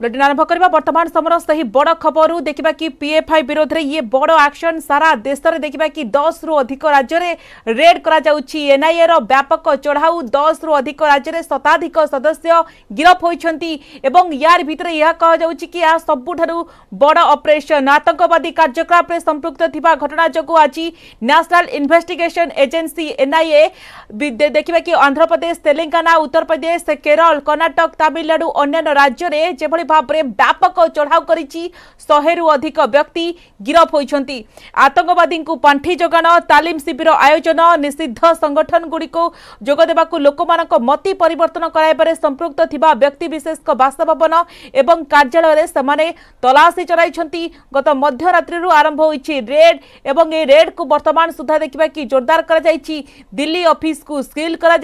Bulletin आरंभ करबा वर्तमान समर सही बड़ खबर देखा कि पीएफआई विरोध में ये बड़ एक्शन सारा देश में देखा कि 10 रु अधिक राज्य में रेड करा एनआईए रो व्यापक चढ़ाऊ 10 रु अधिक राज्य में शताधिक सदस्य गिरफ होती यार भितर यह कह कि यह सबुठारु बड़ ऑपरेशन आतंकवादी कार्यकलाप में संपृक्त थिबा घटना जो आज नेशनल इन्वेस्टिगेशन एजेंसी एनआईए देखा कि आंध्र प्रदेश तेलंगाना उत्तर प्रदेश केरल कर्नाटक तमिलनाडु अन्य राज्य में जो भाव में व्यापक चढ़ाऊ कर 100 रु अधिक व्यक्ति गिरफ होती आतंकवादी को पांठि जोगाण तालीम शिविर आयोजन निषिद्ध संगठन गुड़िक जोगदेवा लोक मति परिवर्तन कराइबारे संपृक्त थिबा व्यक्ति विशेष बासभवन एवं कार्यालय से तलाशी चलाई गत मध्यरात्रि आरंभ होती रेड एवं ए रेड को वर्तमान सुधा देखा कि जोरदार कर दिल्ली ऑफिस को सील कर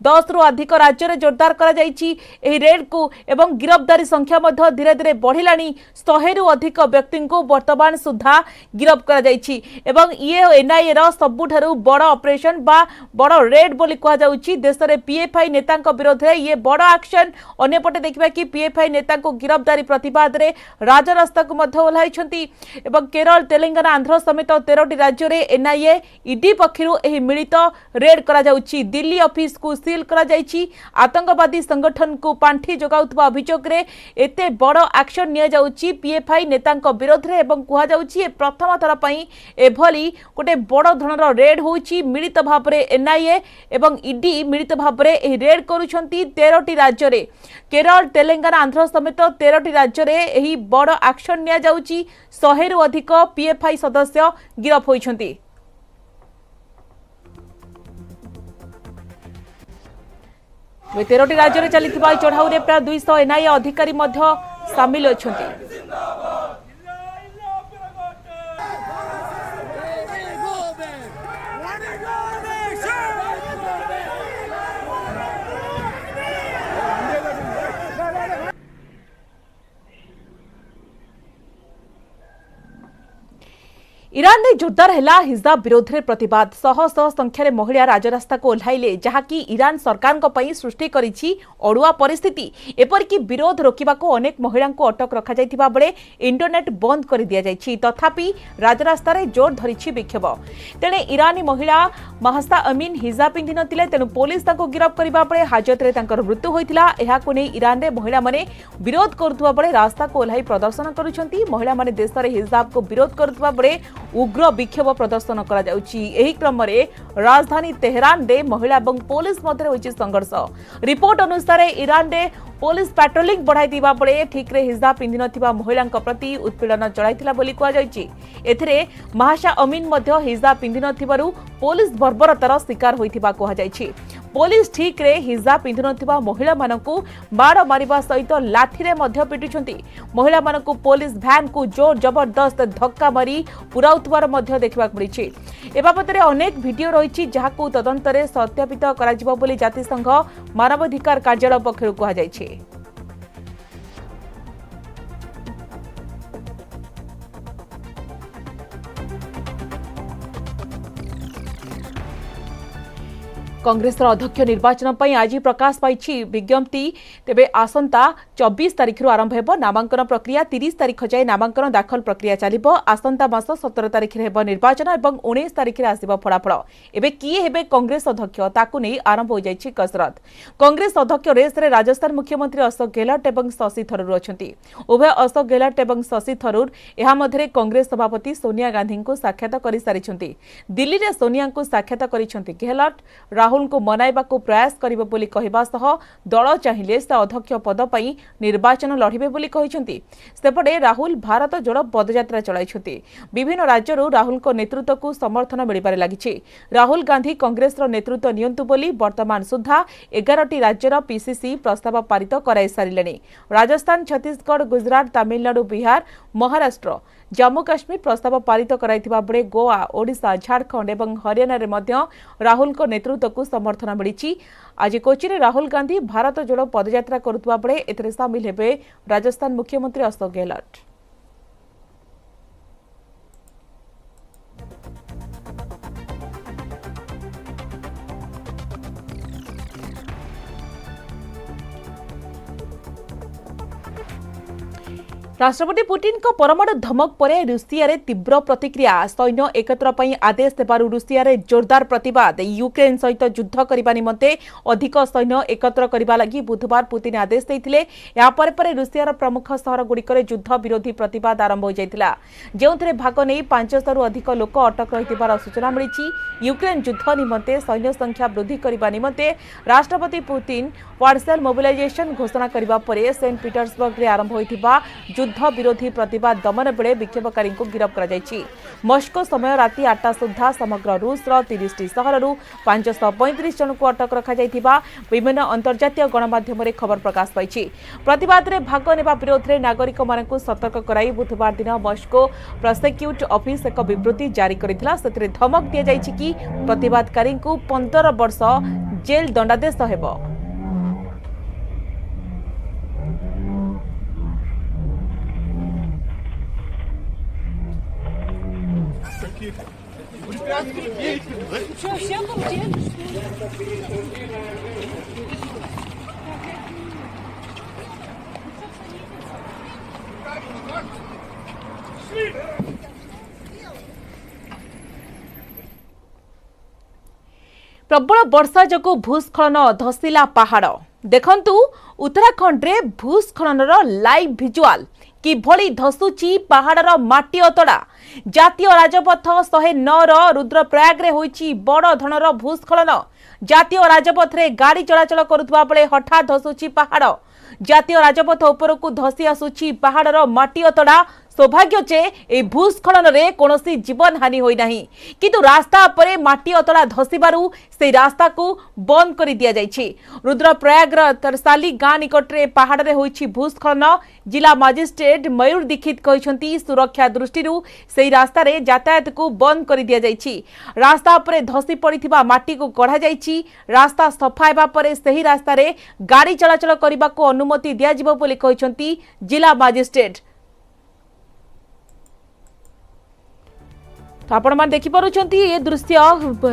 10 रु अधिक राज्य में जोरदार कर रेड को एवं गिरफ्तारी संख्या धीरे धीरे बढ़िलानी 100 रु अधिक व्यक्ति को वर्तमान सुधा गिरफ कर ये एनआईए रो सबुठारु बड़ ऑपरेशन बा बड़ रेड बोली कहा जाउची देश में पीएफआई नेता विरोध में ये बड़ एक्शन अन्यपटे देखा कि पीएफआई नेता को गिरफ्तारी प्रतिवाद में राजरास्ता को ओह्लाई केरल तेलंगाना आंध्र समेत 13 राज्य में एनआईए ईडी पक्षर मिलित रेड करा जाउची दिल्ली ऑफिस को सील करा जाइची आतंकवादी संगठन को पांठि जोगाउतबा अभियोग रे एते बड़ एक्शन निया जाउची पीएफआई नेता विरोध में एवं कहा जाउची प्रथम थर पई एभली गोटे बड़ धरनर रेड होउची मिलित भाव में एनआईए एवं ईडी मिलित भाव में एही रेड करूछंती 13 राज्य रे केरल तेलंगाना आंध्र समेत 13 राज्य रे एही बड़ एक्शन निया जाउची 100 रु अधिक पीएफआई सदस्य गिरफ होइछंती 13 राज्य में चली चढ़ाऊ प्राय 200 एनआईए अधिकारी सामिल अच्छा ईरान में जोरदार है हिजाब विरोध में प्रतिवाद शह शह संख्यार महिला राजरास्ता को ओह्लाइले जहाँकि ईरान सरकार सृष्टि करिछि अड़ुआ परिस्थिति एपरिक विरोध रोकवा अनेक महिला को अटक रखा जाइथिबा बेले इंटरनेट बंद कर दिया जाइछि तथापि राजरास्ता जोर धरिछि विक्षोभ तेणे ईरानी महिला महसा अमीन हिजाब पिंधि नथिले तेणु पुलिस ताको गिरफ करबा बेले हाजत रे तांकर मृत्यु होइथिला एहाकु नै ईरान रे महिला माने विरोध करुथबा बेले रास्ता को ओह्लाई प्रदर्शन करुछंती महिला माने देश रे हिजाब को विरोध करुथबा बेले उग्र विक्षोभ प्रदर्शन करा जाउची एही क्रम रे राजधानी तेहरान रे महिला एवं पुलिस मध्य होइची संघर्ष रिपोर्ट अनुसार ईरान रे पुलिस पेट्रोलिंग बढ़ाई दिबा बेले ठीक रे हिजाब पिंधि नथिबा महिला प्रति उत्पीड़न चलाइथिला बोली कहा जाइछि एथिरे महाशा अमीन मध्य हिजाब पिंधि नथिबारु पुलिस बर्बरतार शिकार होइथिबा कहा जाइछि पुलिस ठीक रे हिजाब पिंधि नथिबा महिला मानकु माड़ मारिबा सहित लाठी रे मध्य पिटुछंती महिला मानकु पुलिस भ्यान को जोर जबरदस्त धक्का मारी पुराउतबार मध्य देखबा पड़िछि ए बाबत रे अनेक वीडियो रहिछि जहाकु तदंतरे सत्यापित कराजिबो बोली जातिसंघ मानवाधिकार कार्यालय पक्षरु कहा जाइछि कांग्रेस अध्यक्ष निर्वाचन पर आज प्रकाश पाई विज्ञप्ति तेबे आसंता 24 तारिख आरंभ हो नामांकन प्रक्रिया 30 तारिख जाए नामांकन दाखल प्रक्रिया चलिबो आसंता मास 17 तारिख हेबो निर्वाचन एवं 19 तारिख आसिबो फलाफल एबे किए हेबे कांग्रेस अध्यक्ष ताकु नै आरंभ हो जाइछि कसरत कांग्रेस अध्यक्ष रेस रे राजस्थान मुख्यमंत्री अशोक गहलोत एवं शशि थरूर अछंती उभय अशोक गहलोत एवं शशि थरूर एहा मध्यरे कांग्रेस सभापति सोनिया गांधी को साक्षात करि सारिछंती दिल्ली रे सोनिया को साक्षात करिछंती गहलोत राहुल को मनाइबा को प्रयास करिबो बोली कहबा सह दल चाहिए से अध्यक्ष पद पई निर्वाचन लड़िबे बोली कहिसंती सेपटे राहुल भारत जोड़ो पदयात्रा चलाइछंती विभिन्न राज्यरू राहुल को नेतृत्व को समर्थन मिलिबारे लागिछि राहुल गांधी कांग्रेस रो नेतृत्व नियंतु बोली वर्तमान सुधा 11टी राज्यर पीसीसी प्रस्ताव पारित कराई सारिलेनी राजस्थान छत्तीसगढ़ गुजरात तमिलनाडु बिहार महाराष्ट्र जम्मू काश्मीर प्रस्ताव पारित कराइथिबा बेले गोवा ओडिशा झारखंड एवं हरियाणा रे मध्य राहुल को नेतृत्व को समर्थन मिली आज कोचि रे राहुल गांधी भारत जोड़ो पदयात्रा करुवा बेले एथिरे सामिल हेबे राजस्थान मुख्यमंत्री अशोक गहलोत राष्ट्रपति पुतिन को परमाणु धमक पर रूसिया रे तीव्र प्रतिक्रिया सैन्य एकत्र पई आदेश देबारु रूसिया रे जोरदार प्रतिवाद यूक्रेन सहित युद्ध करबा निमंते अधिक सैन्य एकत्र करबा लागि बुधवार पुतिन आदेश दैथिले या परे रूसिया प्रमुख सहर गुड़िकर युद्ध विरोधी प्रतिवाद आरंभ हो जाइतिला जेउथरे भाग नै 500 रु अधिक लोक अटक रहितिबार सूचना मिलिछि यूक्रेन युद्ध निमंते सैन्य संख्या वृद्धि करबा निमंते राष्ट्रपति पुतिन पार्शियल मोबिलाइजेशन घोषणा करबा परे सेंट पीटर्सबर्ग रे आरंभ होइतिबा युद्ध विरोधी प्रतिवाद दमन बेले विक्षोभकारी को गिरफ्त कर मस्को समय राति 8टा सुधा समग्र रूस 30 सहर 535 जन को अटक रखा विभिन्न अंतर्जातीय गणमाध्यम खबर प्रकाश पाई प्रतिवाद में भाग नेबा विरोध में नागरिक मानक सतर्क कराई बुधवार दिन मस्को प्रोसिक्यूट ऑफिस एक विवृत्ति जारी करथिला सेतिरे धमक दिया जायछि कि प्रतिवादकारी को 15 वर्ष जेल दंडादेश हेबो। Что, всем получилось? प्रबल वर्षा जगु भूस्खलन धसिला पहाड़ देखंतु उत्तराखंड रे भूस्खलन लाइव विजुआल किभली धसुची पहाड़र माटी अतड़ा जातीय राजपथ 109 रुद्रप्रयाग रे होईची बड़ धरणर भूस्खलन जातीय राजपथ रे गाड़ी चलाचल करुवा बेले हठात धसुची पहाड़ जातीय राजपथ उपरकू धसी आसुची पहाड़र माटी अतड़ा सौभाग्य जे ए भूस्खलन रे कोनोसी जीवन हानि होई नाही किंतु रास्ता परे माटी अतड़ा धसिबारु से रास्ता को बंद कर दिया जायछि। रुद्रप्रयाग तरसाली गाँ निकट रे पहाड़ रे होईछि भूस्खलन जिला मजिस्ट्रेट मयूर दीक्षित कहिसंती सुरक्षा दृष्टि से रास्ता रे यातायात को बंद कर दिया जायछि। रास्ता परे धसी पड़िथिबा माटी को कढ़ा जायछि रास्ता सफा हेबा परे सही रास्ता रे गाड़ी चलाचल करबा को अनुमति दिया जिवो बोली कहिसंती जिला मजिस्ट्रेट। तो आपण मान देखि पारुछंती ये दृश्य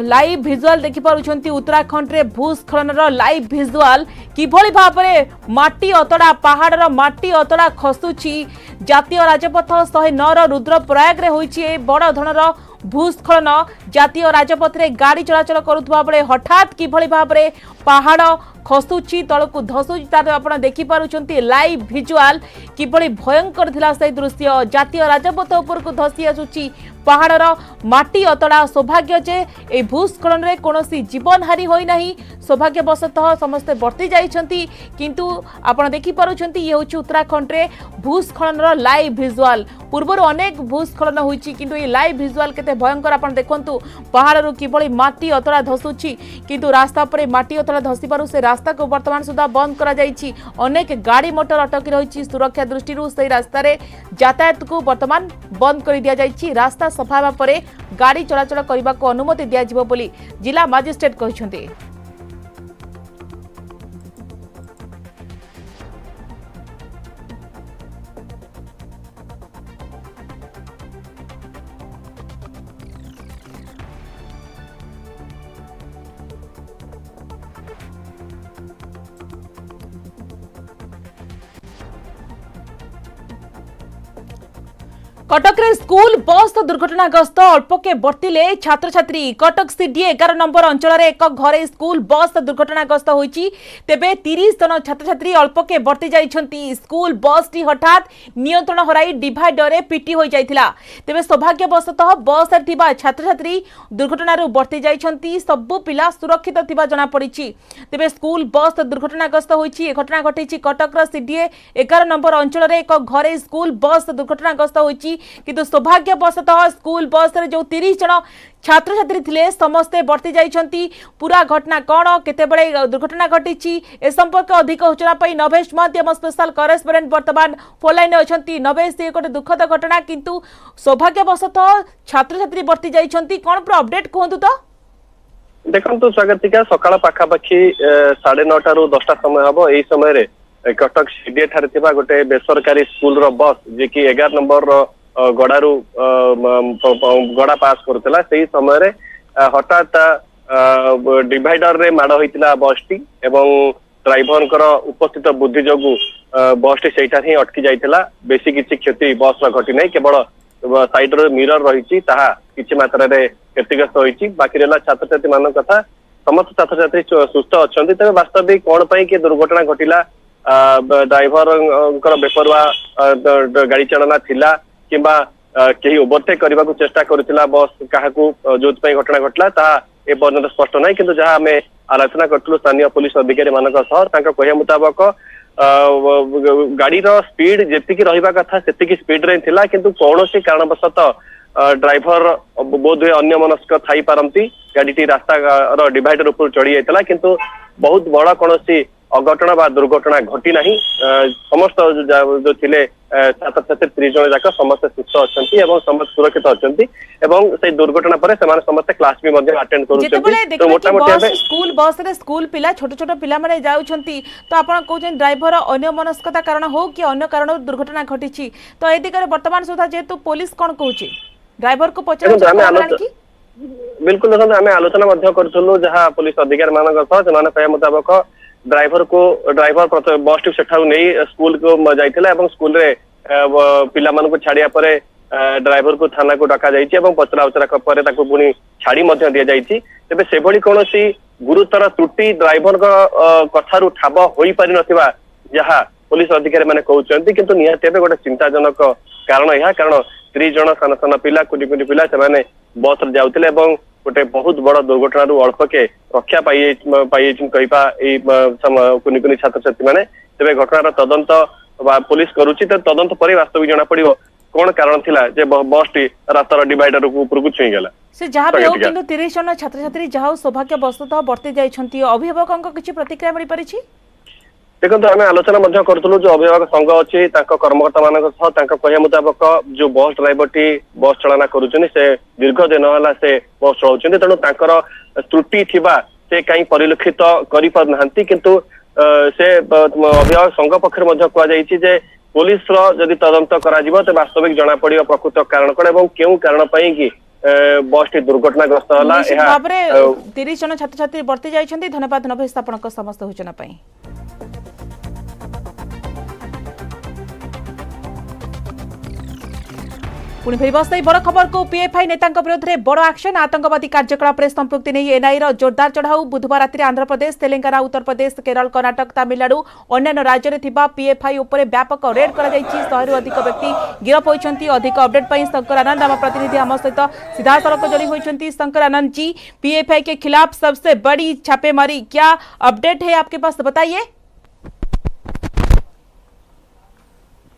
लाइव विजुअल देखि पारुछंती उत्तराखंड रे भूस्खलन लाइव विजुअल किभली भाबरे माटी अतड़ा पहाड़र माटी अतड़ा खसुची जातीय राजपथ 109 रुद्रप्रयाग रे होईची ए बड़ धरणर भूस्खलन जातीय राजपथ रे गाड़ी चलाचल करुवा बेले हठात किभली भाबरे पहाड़ खसुची तलकू धसुची तार आपण देखि पारुछंती लाइव विजुअल किभली भयंकर थिला से दृश्य जातीय राजपथ ऊपर को धसी आसुची पहाड़र माटी अतड़ा सौभाग्य जे ए भूस्खलन रे कोनोसी जीवन हानि होई नाही सौभाग्यवशतः समस्ते बर्ती जाइछंती किंतु आपण देखि पारुछंती ये होची उत्तराखंड रे भूस्खलन लाइव विजुअल पूर्वर अनेक भूस्खलन होईची किंतु ये लाइव विजुअल केते भयंकर आपण देखंतु पहाड़रू किभली माटी अतड़ा धसुची किंतु रास्ता परे माटी अतड़ा धसिबारु से रास्ता को वर्तमान सुधा बंद करा जायछि अनेक गाड़ी मोटर अटकी रहिछि सुरक्षा दृष्टि से रास्ता रे यातायात को वर्तमान बंद कर दिया जायछि रास्ता सफा हेबा परे गाड़ी चलाचल करबा को अनुमति दिया जिवो बोली जिला मजिस्ट्रेट कहिसंती। कटक रे स्कूल बस दुर्घटनाग्रस्त अल्पके बर्तिले छात्र छात्री कटक सीडी 11 नंबर अंचल रे एक घरे स्कूल बस दुर्घटनाग्रस्त होईची तेबे 30 जन छात्र छात्री अल्पके बर्ती जाइछंती स्कूल बस टी हठात नियंत्रण हराई डिवाइडर रे पिटी होई जाइथिला तेबे सौभाग्यवशतः बस रे थिबा छात्र छात्री दुर्घटना रो बर्ती जाइछंती सब पिला सुरक्षित थिबा जणा पड़िची तेबे स्कूल बस दुर्घटनाग्रस्त होईची ए घटना घटिची कटक रो सीडी 11 नंबर अंचल रे एक घरे स्कूल बस दुर्घटनाग्रस्त होईची किंतु सौभाग्यवशतः स्कूल बस रे जो 30 जन छात्र छात्री थिले समस्ते बर्ती जाइछंती पूरा घटना कोन केते बळे दुर्घटना घटिची ए संपर्क अधिक सूचना पई नवेश माध्यम स्पेशल करेस्पोंडेंट वर्तमान फोन लाइन अछंती नवेश से एक दुखद घटना किंतु सौभाग्यवशतः छात्र छात्री बर्ती जाइछंती कोन पर अपडेट कहंतु तो देखंतु स्वागतिका सकाळ पाखा पाखी 9:30 रु 10टा समय हबो एई समय रे कटक सीडीए ठारे थिबा गोटे बेसरकारी स्कूल रो बस जे कि 11 नंबर गड़ारू गड़ा पास करथिला सेही समय रे हठात डिवाइडर रे माड़ होइतिला बस टी एवं ड्राइवर उपस्थित बुद्धि जोगु बस टी सेठार ही अटकी जाइथिला बेसी किछि क्षति बस र घटी नै केवल साइड रो मिरर रहिछि ताहा किछि मात्रा रे क्षतिग्रस्त होइछि बाकी रहला छात्र छात्री मान कथा समस्त छात्र छात्री सुस्थ अछंती तबे वास्तविक कोन पई के दुर्घटना घटिला ड्राइवर बेपरुआ गाड़ी चलना थिला किंबा केही ओवरटेक करबा को चेष्टा करथिला बस काहाकू जोत पई घटना घटला ता ए पर्यंत स्पष्ट नै किंतु जहां हमें आलोचना करथुलु स्थानीय पुलिस अधिकारी मानक सह तांका कहया मुताबिक गाड़ी रो स्पीड जेतिकी रहिबा कथा सेतिकी स्पीड रे थिला किंतु कोनोसी कारणवशत ड्राइवर बोध हुए अन्य मनस्क थाई पारंती गाड़ी रास्ता रो डिवाइडर ऊपर चढ़ी जाइतला किंतु बहुत बड़ा कोनोसी अघटना बा दुर्घटना घटी नाही समस्त जो थिले छात्र छात्री 30 जन जाक समस्त सुस्थ अछंती एवं समस्त सुरक्षित अछंती एवं से दुर्घटना परे समान समस्त क्लास भी मध्ये अटेंड करूछंती तो मोटामोटी स्कूल बस रे स्कूल पिला छोट छोट पिला माने जाउछंती तो आपण कहउछन ड्राइवर अन्य मनस्कता कारण हो कि अन्य कारण दुर्घटना घटिछि तो ए दिगरे वर्तमान सुधा जेतु पुलिस कोन कहउछि ड्राइवर को पचार बिल्कुल देखो आम आलोचना करूँ जहाँ पुलिस अधिकारी मान कह मुताबक ड्राइवर बस टी सेठा नहीं स्कूल को जाइथिला एवं स्कूल रे पिला मान को छाड़िया परे ड्राइवर को थाना को डका जाइछि एवं पचरा उचरा परे ताको पुनी छाड़ी मध्य दिया जाइछि तेबे सेभଳି कोनोसी गुरुतर त्रुटि ड्राइवर कथारु ठाब होई पारि नथिबा जहाँ पुलिस अधिकारी माने कहउचंती किंतु निहाती गोटे चिंताजनक कारण यह कारण 30 जन सान सान पिला कुटी कुटी पिला से बस रे जाउथिले एवं गोटे बहुत बड़ दुर्घटना अल्प के रक्षा पाई कहिपा कुनी कुनी छात्र छात्री माने तेबे घटनार तदंत पुलिस करूची तदंत पर वास्तविक जना पड़िबो कोन कारण थिला जे बस टी रास्तार डिवाइडर ऊपर को छुई गेला से जहाँ भी हो किंतु 30 जन छात्र छात्री जहाँ सौभाग्य वस्तुतः बर्ती जाइछंती अभिभावकक किछि प्रतिक्रिया मिली परिछि देखो आम आलोचना करूँ जो अभिभावक संघ अच्छी कर्मकर्ता मान कहया मुताबक जो बस ड्राइवर टी बस चलाना करुछन से दीर्घ दिन है से बस चलाउछन तेणु त्रुटि थिबा से कहीं परिलक्षित करि पार नाहंती किंतु से अभिभावक संघ पक्षर कहुई पुलिस जदि तदंत करा तो वास्तविक जना पड़िबो प्रकृत कारण कौन एवं केउ कारण पई कि बस टी दुर्घटनाग्रस्त होला 30 जन छात्र छात्री बर्ती जाइछंती धन्यवाद नभेश आपनक समस्त सूचना पई पुणी फेर बस बड़ खबर को पीएफआई नेता विरोध में बड़ एक्शन आतंकवादी कार्यकलाप संपुक्ति नहीं एनआई जोरदार चढ़ाऊ बुधवार राति आंध्र प्रदेश तेलंगाना उत्तर प्रदेश केरल कर्नाटक तमिलनाडु अन्य राज्य में पीएफआई उपर व्यापक रेड कर 100 अधिक व्यक्ति गिरफ होती अधिक अपडेट पर शंकर आनंद आम प्रतिनिधि आम सहित सीधा सड़क जोड़ी होती शंकर आनंद जी पीएफआई के खिलाफ सबसे बड़ी छापेमारी क्या अपडेट है आपके पास बताइए।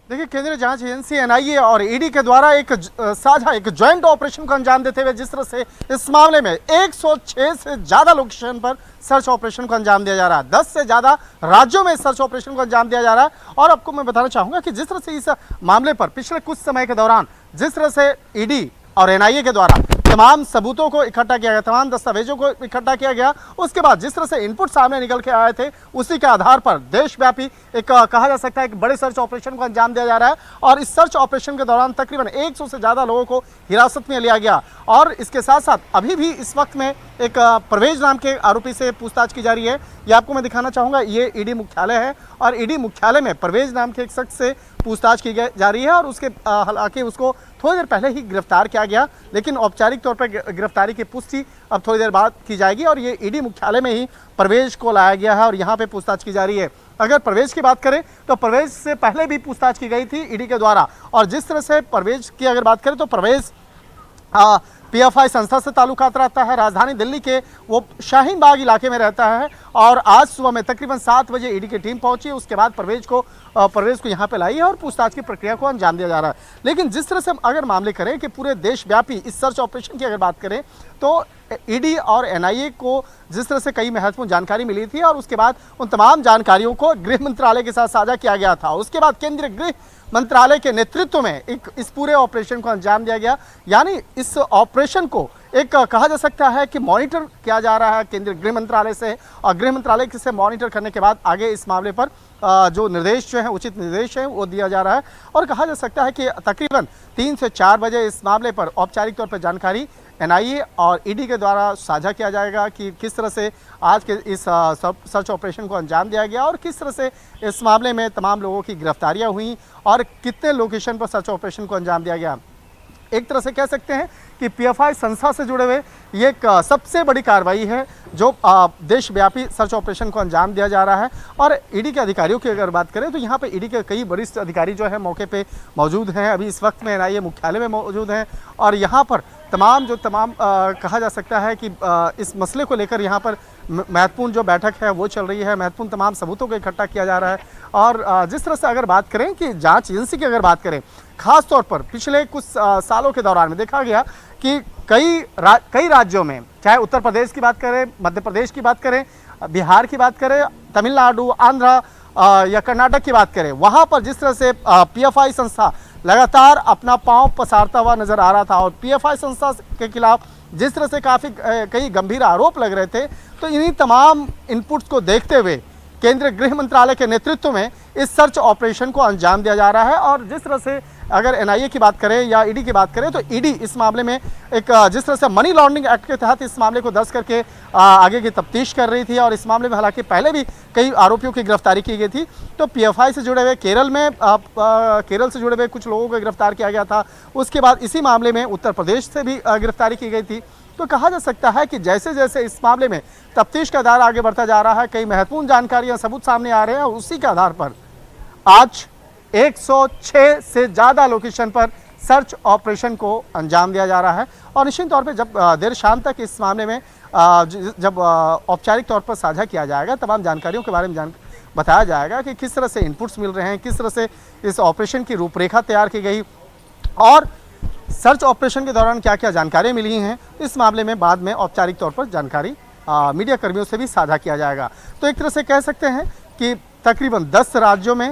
देखिए केंद्रीय जांच एजेंसी एनआईए और ईडी के द्वारा एक साझा एक ज्वाइंट ऑपरेशन को अंजाम देते हुए जिस तरह से इस मामले में 106 से ज्यादा लोकेशन पर सर्च ऑपरेशन को अंजाम दिया जा रहा है, 10 से ज्यादा राज्यों में सर्च ऑपरेशन को अंजाम दिया जा रहा है। और आपको मैं बताना चाहूंगा कि जिस तरह से इस मामले पर पिछले कुछ समय के दौरान जिस तरह से ईडी और एनआईए के द्वारा तमाम सबूतों को इकट्ठा किया गया, तमाम दस्तावेजों को इकट्ठा किया गया, उसके बाद जिस तरह से इनपुट सामने निकल के आए थे उसी के आधार पर देशव्यापी एक कहा जा सकता है एक बड़े सर्च ऑपरेशन को अंजाम दिया जा रहा है। और इस सर्च ऑपरेशन के दौरान तकरीबन 100 से ज़्यादा लोगों को हिरासत में लिया गया। और इसके साथ साथ अभी भी इस वक्त में एक परवेज नाम के आरोपी से पूछताछ की जा रही है। ये आपको मैं दिखाना चाहूँगा, ये ईडी मुख्यालय है और ईडी मुख्यालय में परवेज नाम के एक शख्स से पूछताछ की जा रही है। और उसके हालांकि उसको थोड़ी देर पहले ही गिरफ्तार किया गया, लेकिन औपचारिक तौर पर गिरफ्तारी की पुष्टि अब थोड़ी देर बाद की जाएगी। और ये ईडी मुख्यालय में ही परवेज को लाया गया है और यहाँ पे पूछताछ की जा रही है। अगर परवेज की बात करें तो परवेज से पहले भी पूछताछ की गई थी ईडी के द्वारा। और जिस तरह से परवेज की अगर बात करें तो परवेज पीएफआई संस्था से ताल्लुकात रखता है, राजधानी दिल्ली के वो शाहीन बाग इलाके में रहता है। और आज सुबह में तकरीबन 7 बजे ईडी की टीम पहुंची, उसके बाद परवेज को यहाँ पे लाई है और पूछताछ की प्रक्रिया को अंजाम दिया जा रहा है। लेकिन जिस तरह से अगर मामले करें कि पूरे देशव्यापी इस सर्च ऑपरेशन की अगर बात करें तो ईडी और एनआईए को जिस तरह से कई महत्वपूर्ण जानकारी मिली थी और उसके बाद उन तमाम जानकारियों को गृह मंत्रालय के साथ साझा किया गया था। उसके बाद केंद्रीय गृह मंत्रालय के नेतृत्व में इस पूरे ऑपरेशन को अंजाम दिया गया। यानी इस ऑपरेशन को एक कहा जा सकता है कि मॉनिटर किया जा रहा है केंद्रीय गृह मंत्रालय से, और गृह मंत्रालय से मॉनिटर करने के बाद आगे इस मामले पर जो निर्देश जो है उचित निर्देश है वो दिया जा रहा है। और कहा जा सकता है कि तकरीबन 3 से 4 बजे इस मामले पर औपचारिक तौर पर जानकारी एनआईए और ईडी के द्वारा साझा किया जाएगा कि किस तरह से आज के इस सर्च ऑपरेशन को अंजाम दिया गया और किस तरह से इस मामले में तमाम लोगों की गिरफ्तारियां हुई और कितने लोकेशन पर सर्च ऑपरेशन को अंजाम दिया गया। एक तरह से कह सकते हैं कि पीएफआई संस्था से जुड़े हुए ये एक सबसे बड़ी कार्रवाई है जो देशव्यापी सर्च ऑपरेशन को अंजाम दिया जा रहा है। और ईडी के अधिकारियों की अगर बात करें तो यहाँ पे ईडी के कई वरिष्ठ अधिकारी जो है मौके पे मौजूद हैं। अभी इस वक्त में एनआईए मुख्यालय में मौजूद हैं और यहाँ पर तमाम कहा जा सकता है कि इस मसले को लेकर यहाँ पर महत्वपूर्ण जो बैठक है वो चल रही है। महत्वपूर्ण तमाम सबूतों को इकट्ठा किया जा रहा है। और जिस तरह से अगर बात करें कि जांच एजेंसी की अगर बात करें, खास तौर पर पिछले कुछ सालों के दौरान में देखा गया कि कई राज्यों में, चाहे उत्तर प्रदेश की बात करें, मध्य प्रदेश की बात करें, बिहार की बात करें, तमिलनाडु, आंध्र या कर्नाटक की बात करें, वहाँ पर जिस तरह से पीएफआई संस्था लगातार अपना पांव पसारता हुआ नजर आ रहा था और पीएफआई संस्था के खिलाफ जिस तरह से कई गंभीर आरोप लग रहे थे, तो इन्हीं तमाम इनपुट्स को देखते हुए केंद्रीय गृह मंत्रालय के नेतृत्व में इस सर्च ऑपरेशन को अंजाम दिया जा रहा है। और जिस तरह से अगर एनआईए की बात करें या ईडी की बात करें तो ईडी इस मामले में एक जिस तरह से मनी लॉन्ड्रिंग एक्ट के तहत इस मामले को दर्ज करके आगे की तफ्तीश कर रही थी और इस मामले में हालांकि पहले भी कई आरोपियों की गिरफ्तारी की गई थी। तो पीएफआई से जुड़े हुए केरल से जुड़े हुए कुछ लोगों को गिरफ्तार किया गया था। उसके बाद इसी मामले में उत्तर प्रदेश से भी गिरफ्तारी की गई थी। तो कहा जा सकता है कि जैसे जैसे इस मामले में तफ्तीश का दायरा आगे बढ़ता जा रहा है, कई महत्वपूर्ण जानकारियां सबूत सामने आ रहे हैं और उसी के आधार पर आज 106 से ज़्यादा लोकेशन पर सर्च ऑपरेशन को अंजाम दिया जा रहा है। और निश्चित तौर पे जब देर शाम तक इस मामले में जब औपचारिक तौर पर साझा किया जाएगा, तमाम जानकारियों के बारे में बताया जाएगा कि किस तरह से इनपुट्स मिल रहे हैं, किस तरह से इस ऑपरेशन की रूपरेखा तैयार की गई और सर्च ऑपरेशन के दौरान क्या क्या जानकारी मिली हैं, इस मामले में बाद में औपचारिक तौर पर जानकारी मीडिया कर्मियों से भी साझा किया जाएगा। तो एक तरह से कह सकते हैं कि तकरीबन 10 राज्यों में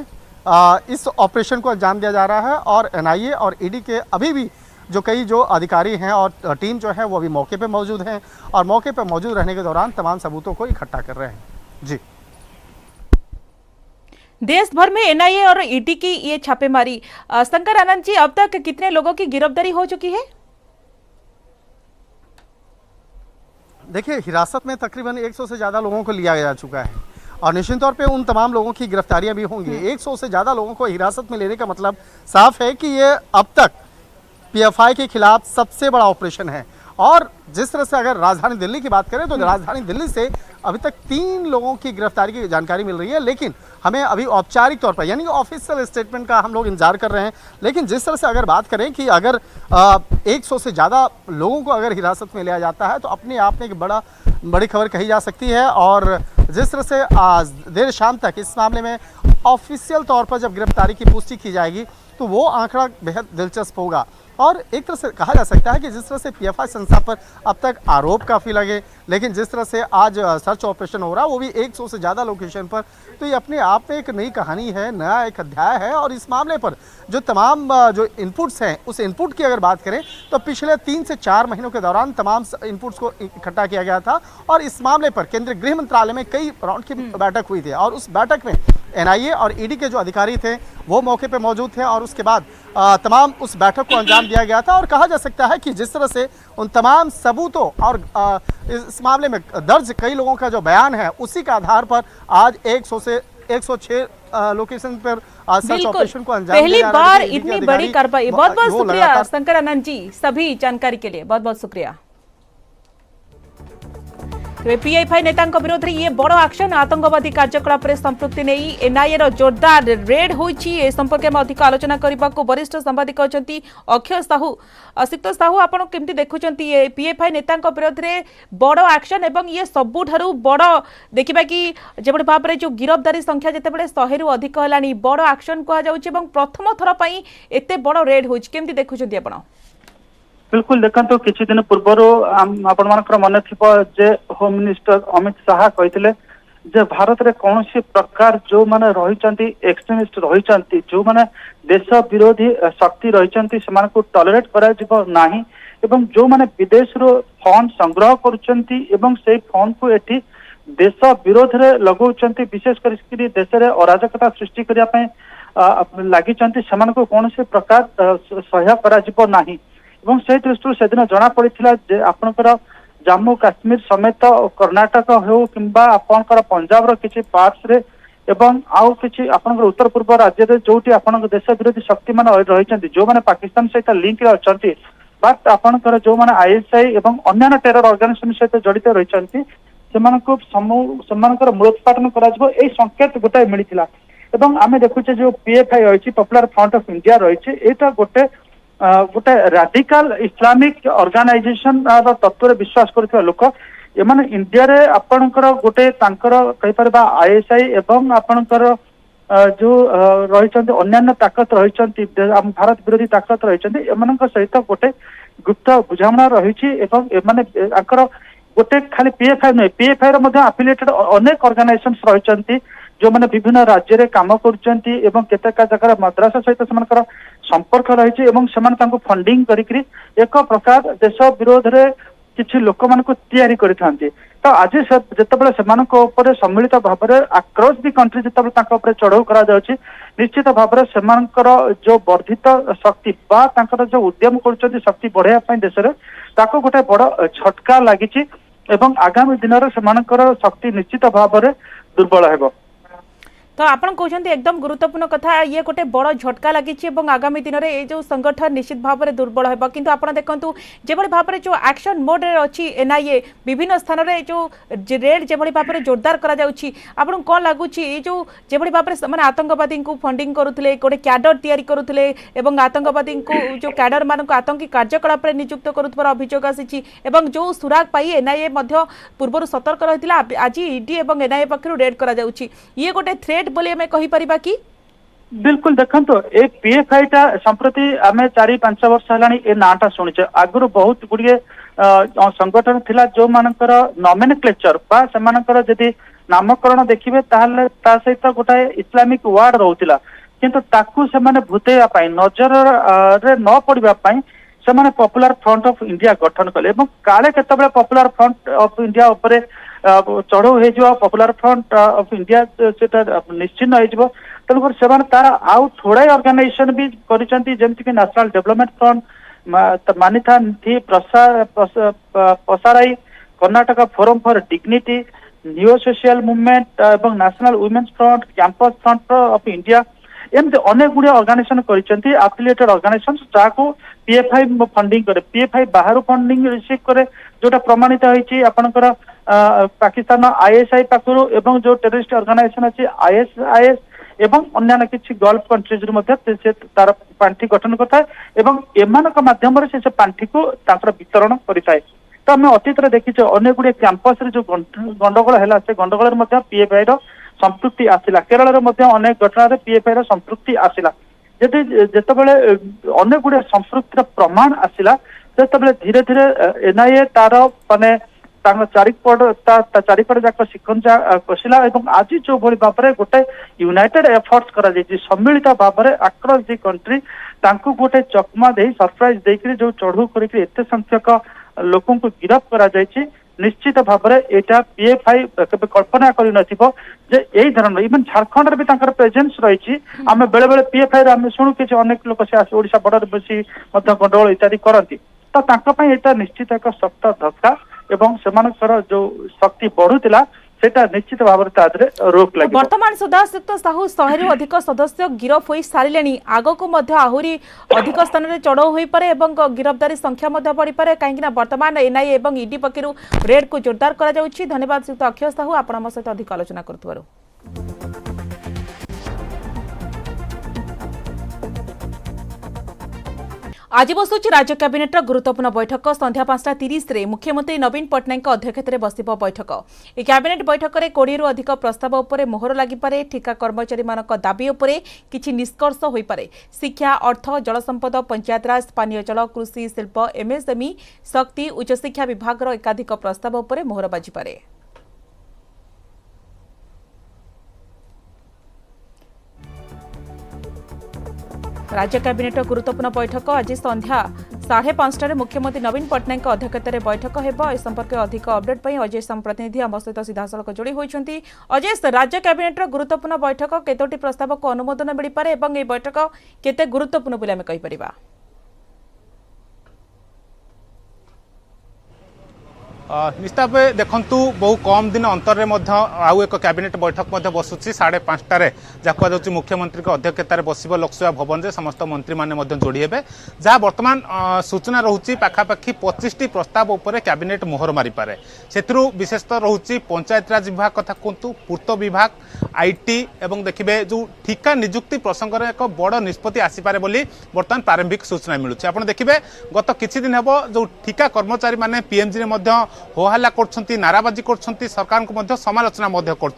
इस ऑपरेशन को अंजाम दिया जा रहा है और एनआईए और ईडी के अभी भी जो अधिकारी हैं और टीम जो है वो अभी मौके पे मौजूद हैं और मौके पे मौजूद रहने के दौरान तमाम सबूतों को इकट्ठा कर रहे हैं। जी, देश भर में एनआईए और ईडी की ये छापेमारी, शंकर आनंद जी, अब तक कितने लोगों की गिरफ्तारी हो चुकी है? देखिए, हिरासत में तकरीबन 100 से ज़्यादा लोगों को लिया जा चुका है और निश्चित तौर पे उन तमाम लोगों की गिरफ्तारियां भी होंगी। 100 से ज़्यादा लोगों को हिरासत में लेने का मतलब साफ है कि ये अब तक पीएफआई के खिलाफ सबसे बड़ा ऑपरेशन है। और जिस तरह से अगर राजधानी दिल्ली की बात करें तो राजधानी दिल्ली से अभी तक 3 लोगों की गिरफ्तारी की जानकारी मिल रही है, लेकिन हमें अभी औपचारिक तौर पर यानी कि ऑफिशियल स्टेटमेंट का हम लोग इंतजार कर रहे हैं। लेकिन जिस तरह से अगर बात करें कि अगर 100 से ज़्यादा लोगों को अगर हिरासत में लिया जाता है तो अपने आप में एक बड़ी खबर कही जा सकती है। और जिस तरह से आज देर शाम तक इस मामले में ऑफिशियल तौर पर जब गिरफ्तारी की पुष्टि की जाएगी तो वो आंकड़ा बेहद दिलचस्प होगा। और एक तरह से कहा जा सकता है कि जिस तरह से पीएफआई संस्था पर अब तक आरोप काफ़ी लगे, लेकिन जिस तरह से आज सर्च ऑपरेशन हो रहा है वो भी 100 से ज़्यादा लोकेशन पर, तो ये अपने आप में एक नई कहानी है, नया एक अध्याय है। और इस मामले पर जो तमाम जो इनपुट्स हैं, उस इनपुट की अगर बात करें तो पिछले 3 से 4 महीनों के दौरान तमाम इनपुट्स को इकट्ठा किया गया था और इस मामले पर केंद्रीय गृह मंत्रालय में कई राउंड की बैठक हुई थी और उस बैठक में एनआईए और ईडी के जो अधिकारी थे वो मौके पर मौजूद थे और उसके बाद तमाम उस बैठक को अंजाम दिया गया था। और कहा जा सकता है कि जिस तरह से उन तमाम सबूतों और इस मामले में दर्ज कई लोगों का जो बयान है उसी के आधार पर आज 100 से 106 लोकेशन पर सर्च ऑपरेशन को अंजाम पहली बार इतनी बड़ी कार्रवाई। बहुत बहुत शुक्रिया शंकर आनंद जी, सभी जानकारी के लिए बहुत बहुत शुक्रिया। पीएफआई नेता विरोध में ये बड़ एक्शन, आतंकवादी कार्यकलाप संपृक्ति नहीं एनआईए जोरदार रेड होइछि। संपर्क में अधिक आलोचना करने को वरिष्ठ सांबादिक अछंती अक्षय साहू। असिक्त साहू, आपण केमती देखुचंती पीएफआई नेता विरोध में बड़ एक्शन एवं ये सबुठारु बड़ देखिबा कि जेबड़ भाबरे जो गिरफ्तारी संख्या जेतेबेले 100 रु अधिक हलानी बड़ एक्शन कहा जाउछि एवं प्रथम थर पई एते बड़ रेड होइछि, केमती देखुचंती आपण? बिल्कुल देखो किसी दिन पूर्वर आपण मानकर मन थी होम मिनिस्टर अमित शाह कहते जे भारत में कौन प्रकार जो माने रही एक्सट्रीमिस्ट रही जो माने देश विरोधी शक्ति रही से टॉलरेट करा एवं जो माने विदेश रो फंड संग्रह करुँच से फंड को एठी देश विरोध रे लगौचंती, विशेषकर देश में अराजकता सृष्टि करने लगी कौन प्रकार सह्य करा नहीं। ଏବଂ ସେ ଦୃଷ୍ଟିରୁ ସେଦିନ ଜଣା ପଡିଥିଲା ଯେ ଆପଣଙ୍କର जम्मू काश्मीर समेत कर्णाटक हो किंबा आपनकर पंजाब रो किछि पार्ट्स रे एवं आउ किछि आपनकर उत्तर पूर्व राज्य रे जोटी आपनकर देश विरोधी शक्ति मान रहिचंती जो माने पाकिस्तान सहित लिंक रे अछंती बट आपनकर जो माने आईएसआई एवं अन्य टेरर ऑर्गेनाइजेशन सहित जड़ित रहिचंती सेमानकु सेमानकर मूलोत्पाटन करा जबो एई संकेत गोटे मिलिथिला एवं आमे देखुचे जो पीएफआई रहिछि पॉपुलर फ्रंट ऑफ इंडिया रहिछि एटा गोटे गोटे राडिकल इस्लामिक ऑर्गेनाइजेशन तत्व विश्वास करथिबा लोक एमाने इंडिया रे आपनकर गोटे तांकर कहि परबा आईएसआई एवं आपनकर जो रहिचंती अन्य ताकत रहिचंती भारत विरोधी ताकत रहिचंती एमानक सहित गोटे गुप्त बुझामणा रहिछि एवं एमाने आकर गोटे खाली पीएफआई नहीं पीएफआई रो मध्ये एफिलिएटेड अनेक ऑर्गेनाइजेशंस रहिचंती जो माने विभिन्न राज्य रे काम करचंती एवं केतेका जगह मद्रासा सहित सेमानकर संपर्क रहिछि एवं सेमान तांको फंडिंग करिकरी एक प्रकार देश विरोध रे किछि लोक मानको तयारी करिथांती तो आज जेतेबेले सेमानको ऊपर सम्मिलित भाबरे अक्रॉस दी कंट्री जेतेबेले तांको ऊपर चढ़ाऊ करा जाउछि निश्चित भाबरे सेमानकर जो वर्धित शक्ति बा तांकर जो उद्यम करचंती शक्ति बढ़ाया पई देश रे ताको गोटे बड़ झटका लागिछि एवं आगामी दिन रे सेमानकर शक्ति निश्चित भाबरे दुर्बल हेबो तो आपन कहते एकदम गुरुत्वपूर्ण कथा ये गोटे बड़ झटका लगी आगामी दिन में ये जो संगठन निश्चित भाव में दुर्बल होगा किंतु आपन देखंतु जेभली भाव में जो एक्शन मोड रे अछि एनआईए विभिन्न स्थान रे जो रेड जेभली भाव में जोरदार करा जाउछि आपन कोन लागुछि ये जो जेभली भाव में माने आतंकवादी को फंडिंग करुथिले गोटे कैडर तयारी करुथिले एवं आतंकवादी को जो कैडर मान को आतंकी कार्यकलाप रे नियुक्त करुथबार अभियोग आसीछि एवं जो सुराग पाई एनआईए मध्य पूर्व सतर्क रहितिला आज ईडी एवं एनआईए पक्षरु रेड करा जाउछि ये गोटे थ्रेट बोली हमें कहि परिबा कि बिल्कुल देखंतो ए पीएफआई टा संप्रति आमे 4-5 वर्ष हलानी ए नाटा सुनिचे आगुरु बहुत गुडिए संगठन थिला जो मानकर नोमेनक्लेचर बा से मानकर जदी नामकरण देखिबे ताहले ता सहित गोटा इस्लामिक वर्ड रहउतिला किंतु ताकू से माने भूतेया पाई नजर रे न पड़िबा पाई से माने पॉपुलर फ्रंट ऑफ इंडिया गठन कले एवं काले केतबेले पॉपुलर फ्रंट ऑफ इंडिया ऊपर चढ़ऊ हो पॉपुलर फ्रंट ऑफ इंडिया सेटा निश्चिन्न हो तेणुकर से तार आउ थोड़ा ऑर्गेनाइजेशन भी करिसेंती जेमति कि नेशनल डेवलपमेंट फ्रंट मानिथा थी Pasarai Karnataka Forum for Dignity New Social Movement एवं National Women's Front Campus Front of India एमती अनेक गुड़िया ऑर्गेनाइजेशन करिसेंती एफिलिएटेड ऑर्गेनाइजेशन जाको पीएफआई फंडिंग करे पीएफआई बाहर फंडिंग रिसीव करे जोटा प्रमाणित होईची आपनकर पाकिस्तान आईएसआई पाखरु एवं जो टेररिस्ट ऑर्गेनाइजेशन अछि आईएसआईएस एवं अन्य किछि गल्फ कंट्रीज रे मध्ये से तार पांठी गठन करता एवं एमानक माध्यम रे से पांठी को ताकर वितरण करिताय तो हम अतीत रे देखिछ अनेक गुडे कैंपस रे जो गंडगोल हैला से गंडगोल रे मध्ये पीएफआई रो संपृक्ति आसिला केरल रे मध्ये अनेक घटना रे पीएफआई रो संपृक्ति आसिला जदि जेतेबेले अनेक गुडे संपृक्तिर प्रमाण आसिला तेतबेले धीरे धीरे एनआईए तार माने चारिपट जाक शिकंजा कसिला एवं आज जो भली भाबरे गोटे यूनाइटेड एफर्ट्स करा जायछि सम्मिलित भाबरे अक्रॉस दी कंट्री तांकु गोटे चकमा देई सरप्राइज देकरी जो चढ़ू करिकरी एते संख्यक लोकन को गिरफ करा जायछि निश्चित भाबरे एटा पीएफआई केबे कल्पना करि नथिबो जे एई धरण इवन झारखंड रे भी तांकर प्रेजेंस रहिछि आमे बेले बेले पीएफआई रे आमे सुनु कि अनेक लोक से ओडिसा बॉर्डर बसी मध्य गंडगोल इत्यादि करंती तो तांका पई एटा निश्चित एक सख्त धक्का एवं सेमानकर जो शक्ति बढ़ुतिला सेटा निश्चित भाବରେ तादरे रोक लागि वर्तमान सदासिक्त साहू 100 रु अधिक सदस्य गिरफ होई सारिलेनी आगो को मध्य आहुरी अधिक स्थान रे चढ़ौ होई पारे एवं गिरफ्तारी संख्या मध्य बढ़ी पारे काहेकि वर्तमान एनआईए एवं ईडी पक्षरु रेड को जोरदार करा जाउछि धन्यवाद श्रीयुक्त अक्षय साहू आपण हम सहित अधिक आलोचना करथबारो आज बसुची राज्य कैबिनेटर गुरुत्वपूर्ण बैठक संध्या 5:30 रे मुख्यमंत्री नवीन पट्टनायक अध्यक्षतार बसिब बैठक ए कैबिनेट बैठक में 20 रु अधिक प्रस्ताव उपरे मोहर लागिपारे ठिका कर्मचारी मानक दाबी उपरे किछि निष्कर्ष होई पारे शिक्षा अर्थ जलसंपद पंचायतराज पानीय जल कृषि शिल्प एमएसएमई शक्ति उच्च शिक्षा विभाग एकाधिक प्रस्ताव उपरे मोहर बाजी पारे राज्य कैबिनेट गुरुत्वपूर्ण बैठक आज संध्या 5:30 मुख्यमंत्री नवीन पट्टनायक अध्यक्षतार बैठक हेबो ए संपर्क अधिक अपडेट पई अजय सम प्रतिनिधि हम सहित सीधासलख जोड़ी होइछंती अजय राज्य कैबिनेट गुरुत्वपूर्ण बैठक केतोटी प्रस्ताव को अनुमोदन मिली पारे एवं ए बैठक केते गुरुत्वपूर्ण बोली हम कहि परिबा निश्चित भाव देखु बहु कम दिन अंतर में आउ एक कैबिनेट बैठक बसुची 5:30 जहाँ कहुच्छी मुख्यमंत्री अध्यक्षतार बस लोकसभा भवन में समस्त मंत्री मैंने जोड़ी हे जहाँ बर्तमान सूचना रोचे पाखापाखि 25टी प्रस्ताव उपर कैबिनेट मोहर मारी पारे से विशेषतः रोचे पंचायतराज विभाग कथा कहतु पूर्त विभाग आईटी एवं देखिए जो ठिका निजुक्ति प्रसंग में एक बड़ निष्पत्ति आसीपे बोली बर्तमान प्रारंभिक सूचना मिलूँ आप देखिए गत किछि दिन हेबो जो ठिका कर्मचारी माने पीएमजी रे होहल्ला करछंती नाराबाजी करछंती सरकार को समालोचना कर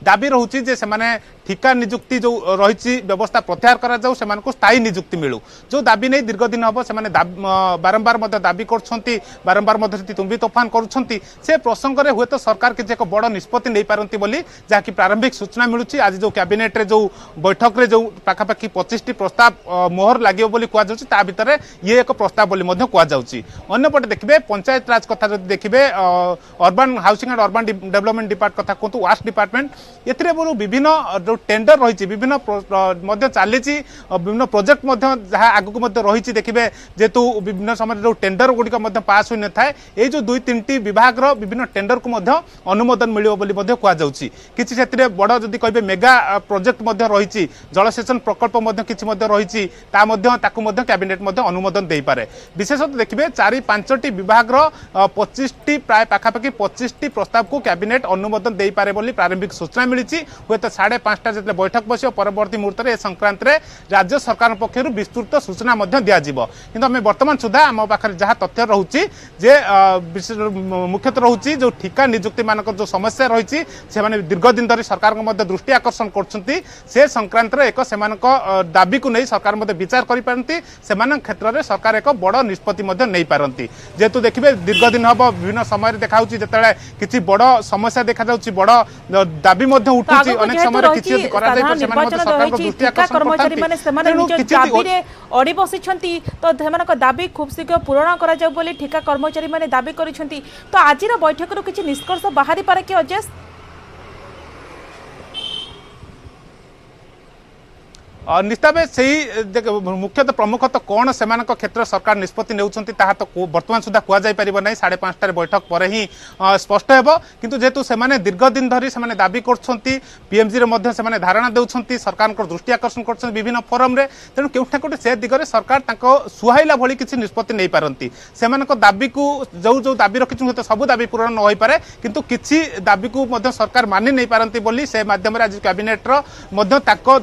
दाबी रोचे जे सेमाने ठिका निजुक्ति जो रही व्यवस्था प्रत्याहार करा जाऊ सेमान को स्थायी निजुक्ति मिलू जो दाबी नहीं दीर्घ दिन हम से बारंबार दाबी करछंती बारंबार तुम्बी तोफान करुछंती से प्रसंग में हुए तो सरकार किसी एक बड़ निष्पत्ति नहीं पारती बोली जहाँकि प्रारंभिक सूचना मिलूची आज जो कैबिनेट रे जो बैठक रे जो पाखापाखि 25टी प्रस्ताव मोहर लगे बोली कहुच्छी ता भितर ये एक प्रस्ताव बोली कहुच्छी अन्यपटे देखिए पंचायत राज कथा जो देखिए urban housing and urban development department कथा कहतु वास्ट डिपार्टमेंट एथिरे विभिन्न जो टेंडर रही विभिन्न चली विभिन्न प्रोजेक्ट जहाँ आगक रही देखिए जेहेतु विभिन्न समय जो टेंडर गुड़िक पास हो न था ये जो 2-3टी विभाग विभिन्न टेंडर को अनुमोदन मिल कहुच्छी किसी बड़ जदि कहे मेगा प्रोजेक्ट रही जलसेचन प्रकल्प किसी रही कैबिनेट अनुमोदन दे पारे विशेषतः देखिए 4-5टी विभाग 25टी प्राय पाखापाखि 25टी प्रस्ताव को कैबिनेट अनुमोदन दे पारे बोली प्रारंभिक सूचना मिली हुए तो 5:30 जो बैठक बस परवर्ती मुहूर्त में संक्रांत में राज्य सरकार पक्षर विस्तृत सूचना दिज्व कि आम बर्तमान सुधा आम पाखे जहाँ तथ्य रोचे मुख्यतः रोचे जो ठिका निजुक्ति मान जो समस्या रही दीर्घ दिन धरी सरकार दृष्टि आकर्षण कर संक्रांत एक दाबी को नहीं सरकार विचार करपारती से क्षेत्र में सरकार एक बड़ निष्पत्ति नहीं पारती जेहेतु देखिए दीर्घ दिन हम विभिन्न समय देखा जिते किसी बड़ समस्या देखा बड़ दाबी उठुची अनेक समय किसी अड़ी बसी तो दाबी खूब शीघ्र पूरण कर ठिका कर्मचारी मैंने दाबी कर तो आज बैठक किसी निष्कर्ष बाहरी पारे कि अजेश निश्चित से मुख्यतः प्रमुख तो कौन से क्षेत्र सरकार निष्पत्ति नेउछंती ताहा तो वर्तमान सुधा कहुई पार ना 5:30 बैठक पर ही स्पष्ट हो किंतु जेहेतु से दीर्घ दिन धरी से दाबी करछंती पीएमजी रे से धारणा देउछंती सरकार को दृष्टि आकर्षण कर विभिन्न फोरम रे तेणु केउठा कोटे से दिगरे सरकार ताको सुहाइला भली किसी निष्पत्ति नहीं पारती से दाबी को जो जो दाबी रखी तो सब दाबी पूरण न हो पारे किंतु किसी दाबी को सरकार मानि नहीं पारती बोली से माध्यम आज कैबिनेट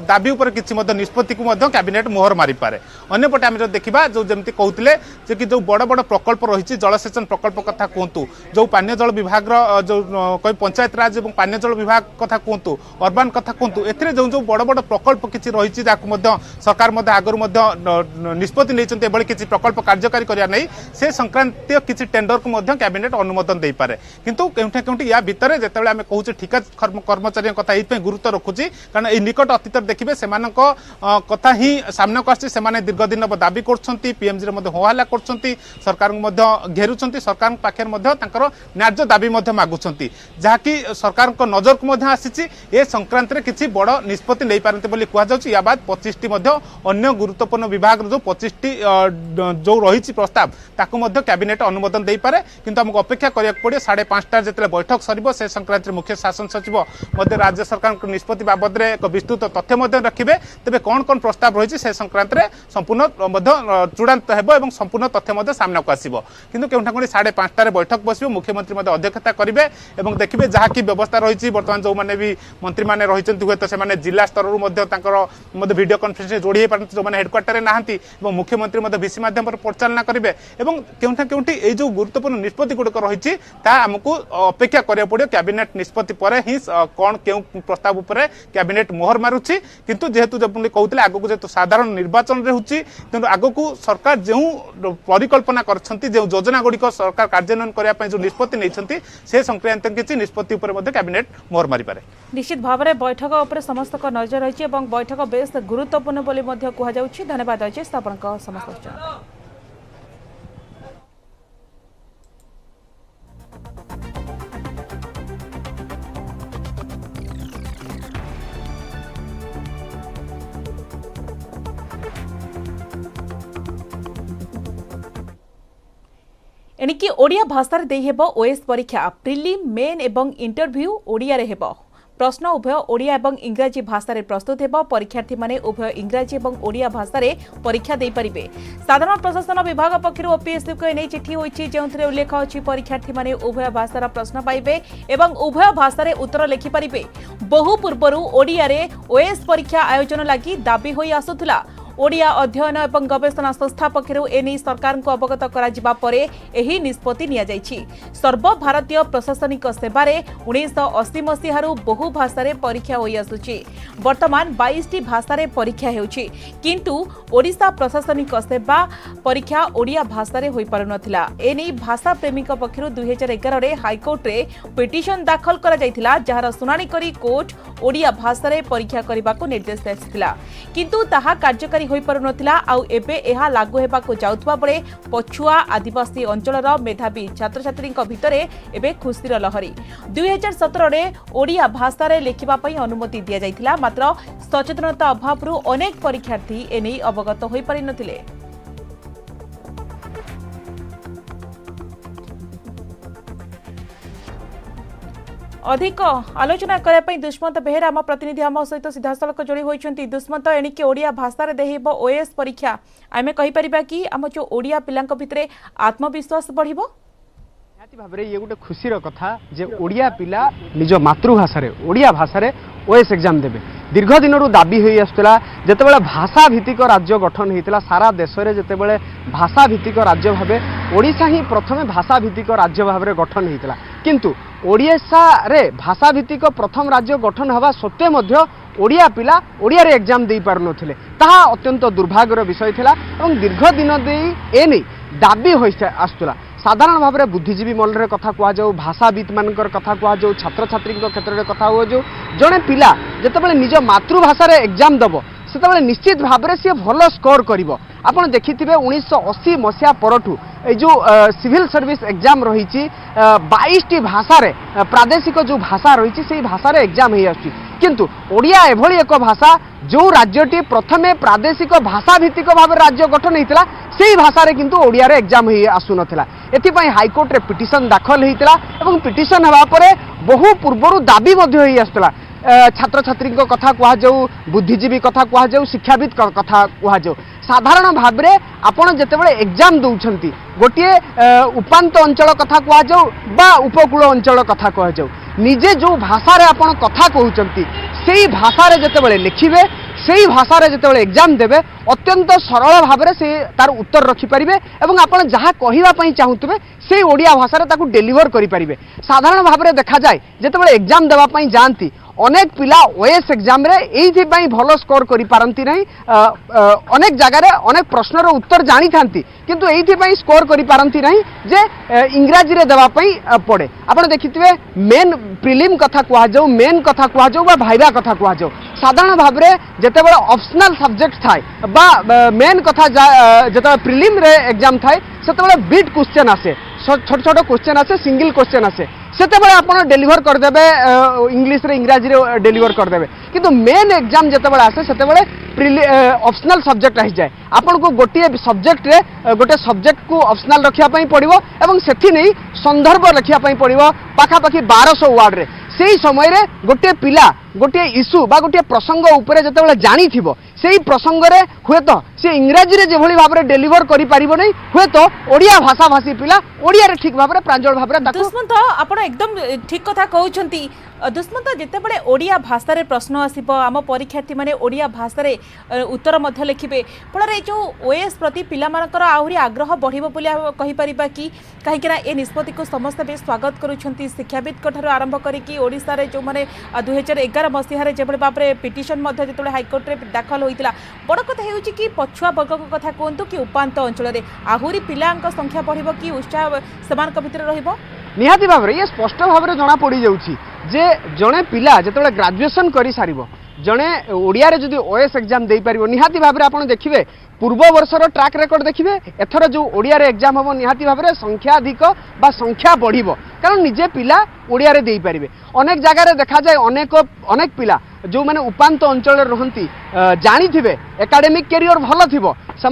दाबी उपर किसी निष्पत्ति को कैबिनेट मोहर मारी पारे अन्यपटे आम जो देखा जो जमी कहते कि जो बड़ बड़ प्रकल्प रही जलसेचन प्रकल्प कथा कहतु जो पानीय जल विभाग जो कहीं पंचायत राज और पानीय जल विभाग कथा कहतु अर्बान कथा कहतु ए जो जो बड़ बड़ प्रकल्प किसी रही सरकार आगुरी निष्पत्ति नहीं किसी प्रकल्प कार्यकारी करने नहीं से संक्रांतीय किसी टेंडर को कैबिनेट अनुमोदन दे पारे किंतु केउठा केउठी या भितर जेतेबेले आमे कहूचे ठिका कर्मचारी कथा एइपे गुरुत्व रखुची कारण ए निकट अतीत देखिबे सेमानक कथा ही सामना को आछि सेमाने दीर्घ दिन दाबी करछंती पीएमजी रे मध्ये होहल्ला करछंती सरकार को मध्ये घेरुछंती सरकार पाखर मध्ये तांकर न्याय्य दाबी मध्ये मागुछंती जहाँकि सरकार को नजर को मध्ये आसीची ए संक्रांत रे किछि बड़ निष्पत्ति नै पारंते बोली कुआ जाउची या बाद 25टी मध्ये अन्य गुरुत्वपूर्ण विभाग जो 25टी जो रही प्रस्ताव ताकू मध्ये कैबिनेट अनुमोदन दे पारे किंतु हमको अपेक्षा करिया पड़े 5:30 जेतले बैठक सरिबो से संक्रांत रे मुख्य शासन सचिव मध्ये राज्य सरकार को निष्पत्ति बाबद रे एक विस्तृत तथ्य मध्ये रखिबे तेबे कौन कौन प्रस्ताव रही से संक्रांत में संपूर्ण चूड़ांत हो संपूर्ण तथ्य सामना को आसो किंतु केउठा 5:30 बैठक बस मुख्यमंत्री अध्यक्षता करेंगे और देखिए जहाँ की व्यवस्था रही बर्तमान जो मैंने भी मंत्री मैंने रही हुए तो से जिला स्तर वीडियो कॉन्फ्रेंस जोड़ी हो पारती जो हेडक्वार्टर ना मुख्यमंत्री भिसी माध्यम परिचालना करेंगे और केउठा केउठी ए जो गुरुत्वपूर्ण निष्पत्ति गुड़िक रही आमको अपेक्षा करा पड़ो कैबिनेट निष्पत्ति पर ही कौन क्यों प्रस्ताव उपर कैबिनेट मोहर मारुची किंतु जेहेतु जब कहते आगक जेहेतु साधारण निर्वाचन होची तेणु आगक सरकार जो परिकल्पना करछंती जो योजना गुड़िक सरकार कार्यान्वयन करने जो निष्पत्ति नहीं से संक्रांत किसी निष्पत्ति उपर कैबिनेट मोहर मारी पारे निश्चित भाव में बैठक उपर समस्त नजर रही बैठक बेस गुरुत्वपूर्ण बोली कहुच्छी धन्यवाद अजेश आपन समस्त एणिकी ओडिया भाषा दे हेबो ओएस परीक्षा प्रिलिम मेन एवं इंटरव्यू ओडिया रे हेबो प्रश्न उभय ओडिया एवं इंग्राजी भाषा रे प्रस्तुत हेबो परीक्षार्थी माने उभय इंग्राजी एवं ओडिया भाषा रे परीक्षा दे परिबे साधारण प्रशासन विभाग पक्षरु ओपीएससी को एनै चिठी होईची जेउथरे उल्लेख अछि परीक्षार्थी माने उभय भाषार प्रश्न पाइबे एवं उभय भाषा रे उत्तर लिखि परिबे बहु पूर्वरु ओडिया रे ओएस परीक्षा आयोजन लागि दाबी होई आसुथला ओडिया अध्ययन एवं गवेषणा संस्था पक्षरु एनै सरकार को अवगत करा परे एही निष्पत्ति निया जायछि सर्वभारतीय प्रशासनिक सेवा रे 1980 मसीहारु बहु भाषा रे परीक्षा होई आसुछि वर्तमान 22 टी भाषा रे परीक्षा हेउछि किंतु ओडिशा प्रशासनिक सेवा परीक्षा ओडिया भाषा रे होई पारु नथिला एनै भाषा प्रेमीक पक्षरु 2011 रे हाईकोर्ट रे पिटिशन दाखल करा जायथिला जहार सुनानी करी कोर्ट ओडिया भाषा रे परीक्षा करबा को निर्देश देथिला किंतु ताहा कार्यकारी होई पारु नथिला आउ एबे एहा लागू हेबा को जाउथबा बळे पछुआ आदिवासी अंचलर मेधावी छात्र छात्रीक भितरे एबे खुशीर लहरी 2017 रे ओडिया भाषा रे लेखिबा पई अनुमति दिया जायथिला मात्र सचेतनता अभावरु अनेक परीक्षार्थी एनै अवगत होई पारि नथिले अधिक आलोचना करने दुष्मंत बेहेरा आम प्रतिनिधि आम सहित सीधासलख जोड़ी होती दुष्मंत एणिके ओडिया भाषा देहब ओएस परीक्षा आम कहीपर कि आम जो ओडिया पिला भितर आत्मविश्वास बढ़ भाव ये गोटे खुशीर कथा जे ओडिया पिला निज मातृभाषा ओडिया भाषा ओएस एग्जाम देवे दीर्घ दिन दाबी हो आसुला जितेबाला भाषा भित्तिक राज्य गठन होता सारा देश में जितेबाला भाषा भित्तिक राज्य भाव ओडिशा ही प्रथम भाषा भित्तिक राज्य भाव गठन होता किंतु ओडिशा रे भाषा भित्तिक प्रथम राज्य गठन हवा सत्वे मध्य ओडिया पिला ओडिया रे एग्जाम दे पारु नथिले ताहा अत्यंत दुर्भाग्यर विषय थिला एवं दीर्घ दिन देई एनै दाबी हो आसुला साधारण भाव में बुद्धिजीवी मल्ल कथा कहुँ भाषाविद मान कथा कहुँ छात्र छात्री क्षेत्र में कथा हो जड़े पिला जितेबाला निज मातृभाषा एग्जाम दब से निश्चित भाव में सी भल स्कोर कर आपड़ देखिए 1980 मसीहा परठू जो सिविल सर्विस एग्जाम रही 22 टी भाषा प्रादेशिक जो भाषा रही से भाषा एग्जाम हो किंतु ओडिया एभली एक भाषा जो राज्यटी प्रथमे प्रादेशिक भाषा भित्तिक भाव राज्य गठन होता से भाषा रे किंतु ओडिया रे एग्जाम हो आसुनथिला एथिपाई हाईकोर्ट रे पिटिशन दाखल होता एवं पिटिशन हेबा परे बहु पूर्वरु दाबी मध्य होई आसुला छात्र छात्री कथा कहुँ बुद्धिजीवी कथा कहुँ शिक्षाविद कथा कहुँ साधारण भाव में आपड़ जितेबाला एग्जाम दौरान गोटे उपांत अंचल कथा कहुँ बा उपकूल अंचल कथा कहुँ निजे जो भाषा रे आपड़ कथा कहते से भाषा रे जितेबाला लिखिबे से भाषा रे जितेबाला एग्जाम देवे अत्यंत सरल भाव में से तार उत्तर रखिपारे और आपड़ जहाँ कहवाई चाहूबे से ओडिया भाषा रे ताकू डेलीवर करें साधारण भाव में देखा जाए जितेबाला एग्जाम देवाई जाती अनेक पिला ओएस एग्जाम रे एइथि पई भलो स्कोर करि पारंती नहीं अनेक जगह अनेक प्रश्नर उत्तर जानी थांती किंतु एइथि पई स्कोर करि पारंती नहीं जे इंग्राजी रे देवा पई पड़े आपण देखिथिबे मेन प्रिलिम कथा कुआ जाऊ मेन कथा कुआ जाऊ बा भाइबा कथा कुआ जाऊ साधारण भाव रे जेतेबेले ऑप्शनल सब्जेक्ट थाए बा मेन कथा जेतेबेले प्रिलिम रे एग्जाम थाए सेतेबेले बिट क्वेश्चन आसे छोट छोट क्वेश्चन आसे सिंगल क्वेश्चन आसे सेतेबेले आपण डेलीवर करदेबे इंग्लिश रे इंग्राजी रे डेलीवर करदेबे किंतु मेन एग्जाम जेतेबेले आसे सेतेबेले ऑप्शनल सब्जेक्ट आइ जाए आपण को गोटे सब्जेक्ट रे गोटे सब्जेक्ट को ऑप्शनल रखिया पई पड़िबो एवं सेथि नै संदर्भ रखिया पई पड़िबो पाखापाखि 1200 वर्ड रे सेही समय रे गोटे पिला गोटे इश्यू बा गोटे प्रसंग उपरे जेतेबेले जानी थिबो सेही प्रसंग रे हुए तो से इंग्राजी रे जेभली भाव रे डेलीवर करि परिबो नै हुए तो ओडिया भाषा भाषी पिला ओडिया रे ठीक भाव रे प्रांजल भाव रे ताकू दुष्मंत आपण एकदम ठीक कथा कहउछंती दुष्मंत जेतेबेले ओडिया भाषा रे प्रश्न आसीबो आम परीक्षार्थी माने ओडिया भाषा रे उत्तर मध्य लिखिबे फଳରେ जो ओएस प्रति पिला मानकर आहुरी आग्रह बढ़िबो बोली कहि परिबा कि काहे कि ए निष्पत्ति को समस्त बे स्वागत करूछंती शिक्षाविद कठारो आरंभ करी कि ओडिसा रे जो माने 2011 मसीहा रे जेबळे बाप रे पिटिशन मध्य जेतळे हाईकोर्ट रे दाखल होइतिला बड़ कथा हेउची कि पछुआ वर्ग को कथा कोंतु कि उपांत अंचल रे आहुरी पिलांक संख्या बढ़िबो कि उत्साह समान भितर रहिबो निहाती भाव ये स्पष्ट भाव में जना पड़ जाउछि जे जड़े पिला जिते ग्रेजुएशन कर सारिबो जड़े ओडिया रे जदि ओएस एग्जाम दे पारिबो निहाती भाव में आपण देखिबे पूर्व वर्षर ट्रैक रेकर्ड देखिए एथर जो ओडिया रे एग्जाम हम निहाती भाव में संख्या अधिक बा संख्या बढ़िबो कारण निजे पिला ओडिया रे दे पारिबे अनेक जगह रे देखा जाए अनेक पिला जो मैंने उपांत अंचल रहती जानी थे एकाडेमिक कैरियर भल थी से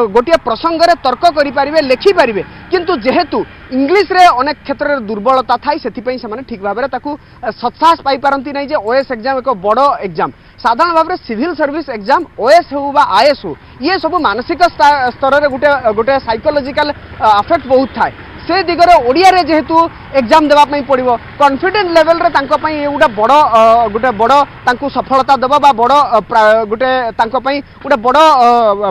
गोटे प्रसंग में तर्क करें लिखिपारे किंतु जेहेतु इंग्लीश रे अनेक क्षेत्र में दुर्बलता थाई से ठीक भाव में सत्साहस पाई पारती नहीं ओएस एग्जाम एक बड़ एग्जाम साधारण भाव में सिविल सर्विस एग्जाम ओएस हो बा आईएएस हो ये सब मानसिक स्तर में गोटे गोटे साइकोलॉजिकल अफेक्ट बहुत थाए से दिगरे ओडिया रे जेहेतु एग्जाम देवाई पड़ो कॉन्फिडेंस लेवल रे तांको पई गोटे बड़ गोटे बड़ तांको सफलता देबा बा बड़ गोटे तांको पई गोटे बड़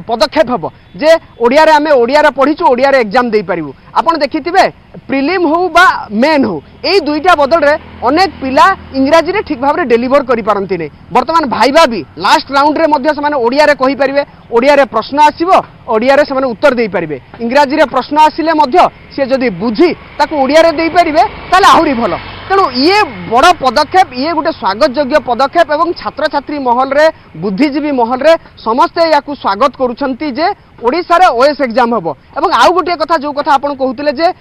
पदक्षेप हबो जे ओडिया रे आमे ओडिया रे पढिचु ओडिया रे एग्जाम देई परिबु आपण देखिथिबे प्रिलिम हो बा मेन हो एई दुईटा बदल रे अनेक पिला इंग्राजी रे ठीक भाव रे डेलीवर करि पारंती नै वर्तमान भाईबा भी लास्ट राउंड रे मध्य समान ओडिया रे कहि परिबे ओडिया रे प्रश्न आसीबो ओडिया रे समान उत्तर देई परिबे इंग्राजी रे प्रश्न आसिले मध्य से जदि बुझी ताको ओडिया रे देई परिबे ताले आहुरी भलो तेणु ये बड़ पदक्षेप ये गोटे स्वागत योग्य पदक्षेप एवं छात्र छात्री महल रे बुद्धिजीवी महल रे समस्ते या स्वागत करुछंती जे ओडिशा रे ओएस एग्जाम हबो एवं आउ गोटे कथा जो कथा आपण कहउतिले जे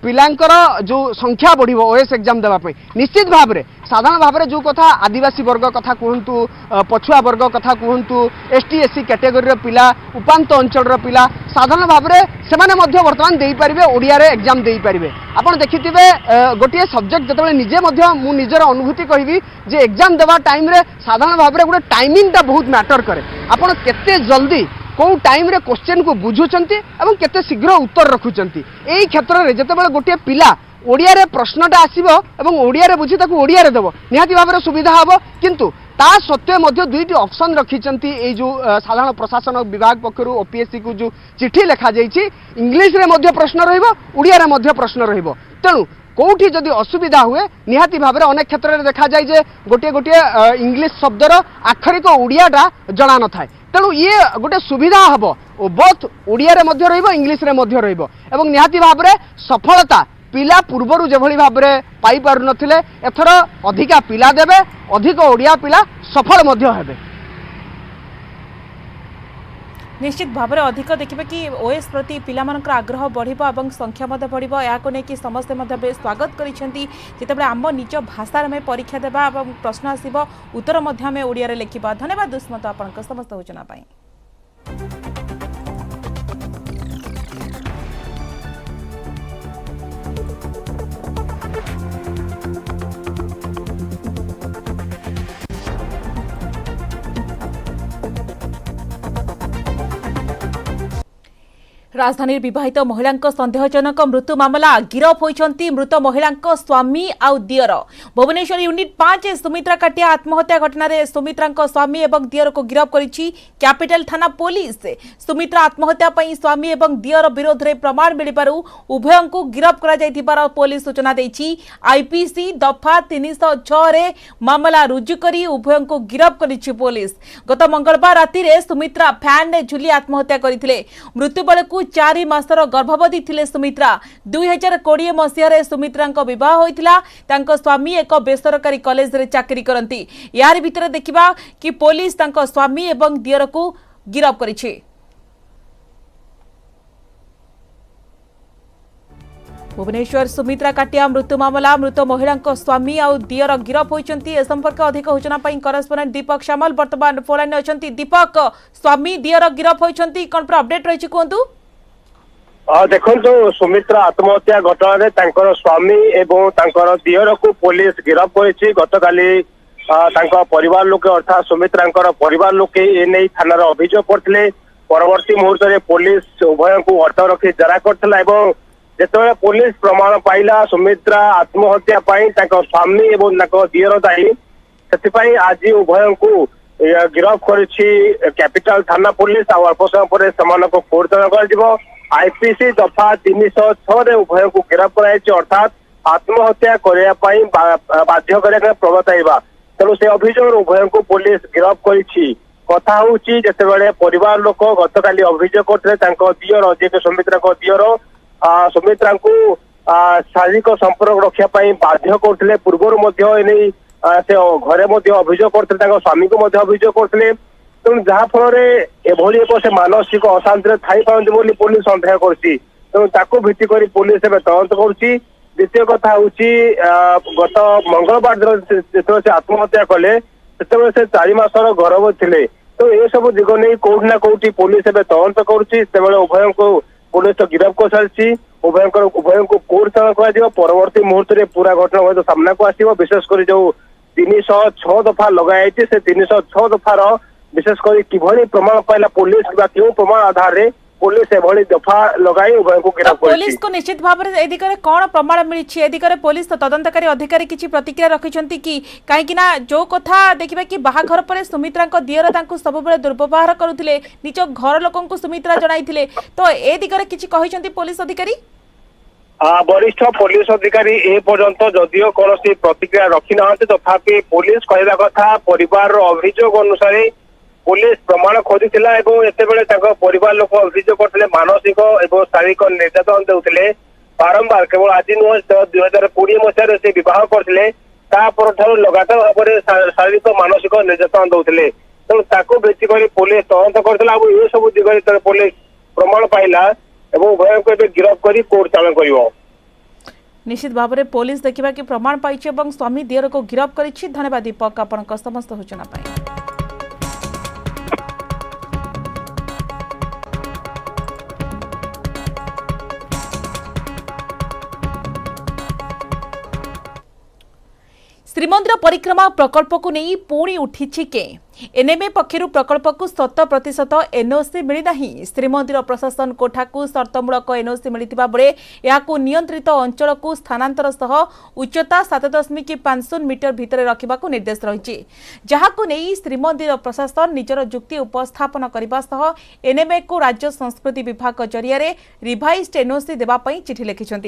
पिलांकर जो संख्या बढ़िबो ओएस एग्जाम देबा पई निश्चित भाव रे साधारण भाव में जो कथा आदिवासी वर्ग कथा कहतु पछुआ वर्ग कथा कहतु एसटी एससी कैटेगरी पिला उपांत अंचल पिला साधारण भाव में सेमाने मध्य वर्तमान देई परिबे ओडिया रे एग्जाम देई परिबे आपण देखिथिबे गोटे सब्जेक्ट जतबे निजे मध्य मु निजर अनुभूति कहबी जे एग्जाम देबा टाइम रे साधारण भाव में गोटे टाइमिंग टा बहुत मैटर करे आपण केते जल्दी कौ टाइम रे क्वेश्चन को बुझुचंती एवं केते शीघ्र उत्तर रखुचंती एई क्षेत्र रे जतबे गोटे पिला ओडिया रे प्रश्नटा आसीबो एवं ओडिया रे बुझी ताको ओडिया रे देबो निहाती भाव में सुविधा हबो किंतु ता सत्वे मध्य दुईटी ऑप्शन रखिचंती ए जो साधारण प्रशासन विभाग पक्षरु ओपीएससी को जो चिट्ठी लिखा जाइछि इंग्लिश रे मध्य प्रश्न रहिबो ओडिया रे मध्य प्रश्न रहिबो तेणु कौटी जदि असुविधा हुए निहाती भाव में अनेक क्षेत्र में देखा जाए जे गोटे गोटे इंग्लिश शब्दर आखरिक ओडियाटा जना न थाए तेणु ये गोटे सुविधा हम बोथ ओडिया रे मध्य रहिबो इंग्लिश रे मध्य रहिबो एवं निहाती भाव में सफलता पिला पूर्वर जेभली भाव में पाई पारु नथिले एथर अधिका पिला देबे अधिक ओडिया पिला सफल मध्य हेबे निश्चित भाव में अधिक देखिए कि ओएस प्रति पिलामानकर आग्रह बढ़िबो एवं संख्या मध्य बढ़िबो याको नै कि समस्त मध्य बे स्वागत करिसेंती जेतेबे आम निज भाषा में परीक्षा देबा एवं प्रश्न आसीबो उत्तर मध्य में ओडिया रे लिखिबा धन्यवाद दुष्मत आपनक समस्त सूचना पाई। राजधानी विवाहित महिला सन्देहजनक मृत्यु मामला गिरफ होती मृत महिला स्वामी आउ दियर भुवनेश्वर यूनिट 5 सुमित्रा काटिया आत्महत्या घटना रे सुमित्रा स्वामी एवं दियर को गिरफ करिछि कैपिटल थाना पुलिस सुमित्रा आत्महत्या पई स्वामी एवं दियर विरोध रे प्रमाण मिलिबारु उभयं को गिरफ करा जायतिबार पुलिस सूचना दैछि आईपीसी दफा 306 रे मामला रुजु करी उभयं को गिरफ करिछि पुलिस गत मंगलवार राति रे सुमित्रा फैन ने झुली आत्महत्या करथिले मृत्यु बेले को 4 मासर गर्भवती थिले सुमित्रा 2020 मसीह सुमित्रा विवाह होइतिला तांको स्वामी एक बेसरकारी कॉलेज रे चाकरी करंती यार भीतर देखिबा कि पुलिस तांको स्वामी एवं दियर को गिरफ करिछि। भुवनेश्वर सुमित्रा काटिया मृत्यु मामला मृत महिला स्वामी आउ दियर गिरफ होइचंती ए संपर्क अधिक सूचना पई करेस्पोंडेंट दीपक श्यामल वर्तमान फोन लाइन अछंती दीपक स्वामी दियर गिरफ होइचंती कोन पर अपडेट रहिछि कोंतु देखो सुमित्रा आत्महत्या घटना तांकर स्वामी एवं तांकर दियर को पुलिस गिरफ करिछि गतकाली परिवार लोके अर्थात सुमित्रांकर परिवार लोके एने थाना अभियोग करथिले परवर्ती मुहूर्त में पुलिस उभय को अटक रखी जरा करथिला एवं जेतेबेले पुलिस प्रमाण पाइला सुमित्रा आत्महत्या पाई तांकर स्वामी एवं तांकर दियर दायी सेतिपाई आज उभय को गिरफ करिछि कैपिटल थाना पुलिस आ अल्प समय पर समानको कोर्ट कर आईपीसी दफा 306 रे उभय को गिरफ कराई अर्थात आत्महत्या करने बाध्य करने प्रवर्ताइबा तेणु से अभियोग उभय को पुलिस गिरफ करिछि कथा होउछि जेतेबेले परिवार लोक गतकाली अभियोग करथिले तांको दियर जे सुमित्रा को दियर सुमित्रा को शारीरिक संपर्क रखा बाध्य करथिले पूर्वर मध्य एने से घरे मध्य अभियोग करथिले तांको स्वामी को मध्य अभियोग करथिले तेणु जहाँ फल एभली एक से मानसिक अशांति थाई पारती बोली पुलिस सन्देह करछि तेणु ताको भित्ति करी पुलिस एबे तदंत करुछि। द्वितीय कथा होउछि गत मंगलवार दिन से आत्महत्या कले ସେତେବେଳେ ସେ 4 ମାସର ଗର୍ଭ ଥିଲେ। तो ये सब दिग नहीं कौटी ना कौटी पुलिस एवं तदंत करुँच उभय को पुलिस तो गिरफ्त कर सारी उभय को कोर्ट चालाण कर परवर्ती मुहूर्त में पूरा घटना सामना को आसो विशेषकर जो 306 दफा लगाई से 306 दफार विशेषकर किभली प्रमाण पाइला पुलिस क्यों प्रमाण आधार रे पुलिस एभली दफा लगाई उभय को गिरफ्त कर पुलिस को निश्चित भाव में ए दिगरे कौन प्रमाण मिली ए दिगरे पुलिस तदंतकारी अधिकारी किसी प्रतिक्रिया रखिछंती कि कहीं ना जो कथा देखिबा कि बाहाघर पर सुमित्रा दियर तांको सब बेले दुर्व्यवहार करुथिले निज घर लोकन को सुमित्रा जणाइथिले तो ए दिगरे किछि कहिछंती पुलिस अधिकारी वरिष्ठ पुलिस अधिकारी ए पर्यंत जदियो कौन प्रतिक्रिया रखी ना तथापि पुलिस कहवा कथा परिवार अभियोग अनुसार पुलिस प्रमाण खोजी परिवार लोक अभियोग करते मानसिक और शारीरिक निर्यातन देते बारंबार केवल आज नुह 2020 मसीह से बह करते लगातार भाव में शारीरिक मानसिक निर्यातन देते तेणु भित्तिक पुलिस तदंत करता ये सब दिगरे पुलिस प्रमाण पाइला उभय को गिरफ्त कर कोर्ट चालाण कर निश्चित भाव में पुलिस देखा कि प्रमाण पाई स्वामी दियर को गिरफ्त कर धन्यवाद दीपक आपण समस्त सूचना पाई। श्रीमंदिर परिक्रमा प्रकल्प को नहीं पुणी उठी के एनएमए पक्षरु प्रकल्प को 100% एनओसी मिलना। श्रीमंदिर प्रशासन कोठा को शर्तमूलक एनओसी मिलता बेले यह नियंत्रित अंचल को स्थानांतर सह उच्चता 7.50 मीटर भितर रखा निर्देश रही जहां नहीं श्रीमंदिर प्रशासन निजर जुक्ति उपस्थापन करने सह एनएमए को राज्य संस्कृति विभाग जरिया रिवाइज्ड एनओसी देवाई चिठी लिखिं।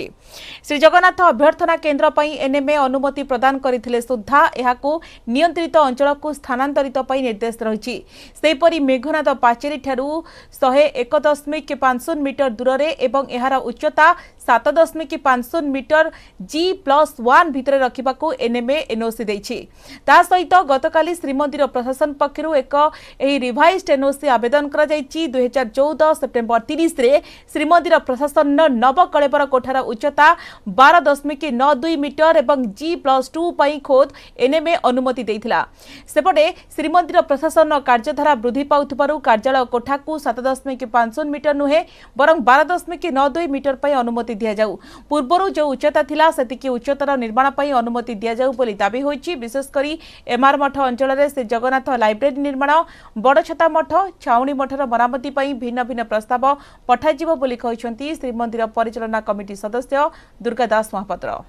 श्रीजगन्नाथ अभ्यर्थना केन्द्र एनएमए अनुमति प्रदान करथिले सुद्धा यहाकू नियंत्रित अंचल को स्थानांतरित निर्देश रही। सेपरी मेघनाथ पाचेरी ठारू 101.50 मीटर दूर एवं यार उच्चता 7.50 मीटर G+1 भितर रखा एनएमए एनओसी देछि। ता सहित गतकाली श्रीमंदिर प्रशासन पक्षरु एक रिवाइज्ड एनओसी आवेदन करा जायछि। 2014 सेप्टेम्बर 30 रे श्रीमंदिर प्रशासन नव कलेबर कोठार उच्चता 12.92 मीटर एवं G+2 पई खोद एनएमए अनुमति देइथिला। सेपटे श्रीमंदिर प्रशासन कार्यधारा वृद्धि पाउथबारु कार्यालय कोठा को 7.50 मीटर नुहे बरं 12.92 मीटर पई अनुमति दिया जाऊ। पूर्वरु जो उच्चता थिला सेतिकी उच्चतार निर्माण पई अनुमति दिया जाऊ बोली दाबी होईछि। विशेष करी एमआर मठ अंचल रे से जगन्नाथ लाइब्रेरी निर्माण बड़छता मठ छाउणी मठर मरामती पई भिन्न भिन्न प्रस्ताव पठाजिबो बोली कहिसंती श्रीमंदिर परिचालना कमिटी सदस्य दुर्गा दास महापात्र।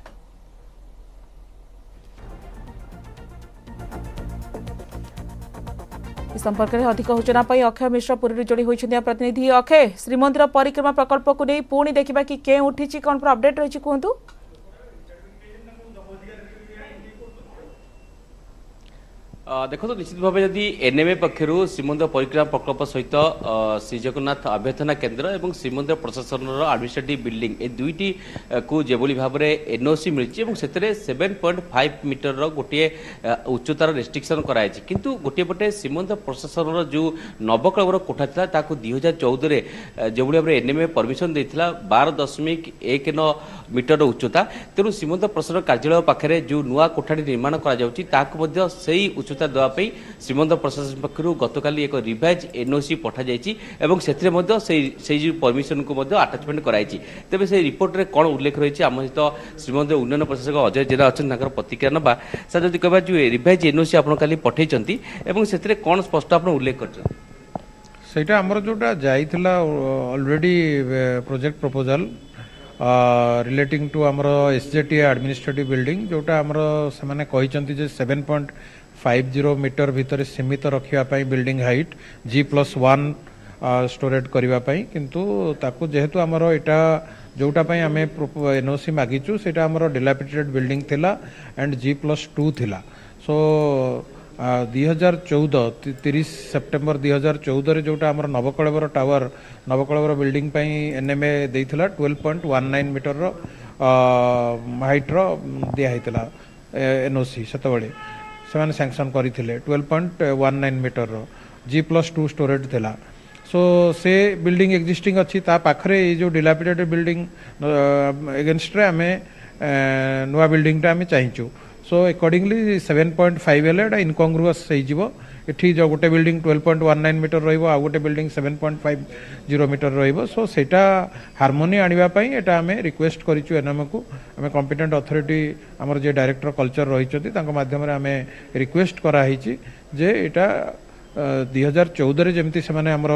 संपर्क में अधिक सूचना पाई अक्षय मिश्र पुरी जोड़ी होती प्रतिनिधि। अक्षय, श्रीमंदिर परिक्रमा प्रकल्प को नहीं पुणी देखा कि के उठी कौन अपडेट रही कहतु। देखो तो निश्चित भाव जदि एनएमए पक्षर श्रीमंदिर परिक्रमा प्रकल्प सहित श्रीजगन्नाथ अभ्यर्थना केन्द्र और श्रीमंदिर प्रशासन एडमिनिस्ट्रेटिव बिल्डिंग ए दुईटी को जेभली भाव में एनओसी मिली 7.5 मीटर गोटे उच्चतार रेस्ट्रिक्शन कराई किंतु गोटे पटे श्रीमंदिर प्रशासन जो नवकलेवर कोठा था 2014 जो भाव में एनएमए परमिशन देता 12.19 मीटर उच्चता तेणु श्रीमंदिर प्रशासन कार्यालय पाखे जो नुआ कोठाटी निर्माण कर उच्चता देवाई श्रीमंदिर प्रशासन पक्षर गतकाली एक रिवाइज एनओसी पठा से परमिशन को आटाचमेंट कराई। तेज से रिपोर्ट में कौन उल्लेख रही आम सहित श्रीमंदिर उन्नयन प्रशासक अजय जेना अच्छा प्रतिक्रिया ना सर जब कह जो रिवाइज एनओसी आप पठे से कौन स्पष्ट आप उल्लेख कर आमर जोटा जाइथिला already project proposal relating to आमर एसजेटी एडमिनिस्ट्रेटिव बिल्डिंग जोटा आमर से 7.50 मीटर भितर सीमित रखापी बिल्डिंग हाइट G+1 स्टोरेज करने किंतु ताकू जेहेतु आमर एटा जोटा आम एनओसी मागिचु सेटा आमर डिलापिटेड बिल्डिंग थिला एंड G+2 थिला। सो 2014 30 सेप्टेम्बर 2014 रे जोटा आमर Nabakalebara tower Nabakalebara building NMA देइथिला 12.19 मीटर हाइट रो दिया हितला एनओसी सेतबेले से सैंक्शन करथिले 12.19 मीटर G+2 स्टोरेज थिला। सो से बिल्डिंग एक्जिस्टिंग अच्छी ता पाखरे ये जो डिलापिडेटेड बिल्डिंग एगेंस्ट रे आमे नुआ बिल्डिंग टा आमे चाहिचु। सो अकॉर्डिंगली 7.5 हेले एटा इनकंग्रुअस हो एठी जो गोटे बिल्डिंग 12.19 मीटर रहिबो आ गोटे बिल्डिंग 7.50 मीटर रहिबो सो सेटा हार्मोनी आनिबा पई एटा हमें रिक्वेस्ट करिछु एनएम को हमें कॉम्पिटेंट अथॉरिटी हमर जे डायरेक्टर कल्चर रहिचथि तांको माध्यम रे हमें रिक्वेस्ट करा हिची जे एटा 2014 रे जेमति से माने हमर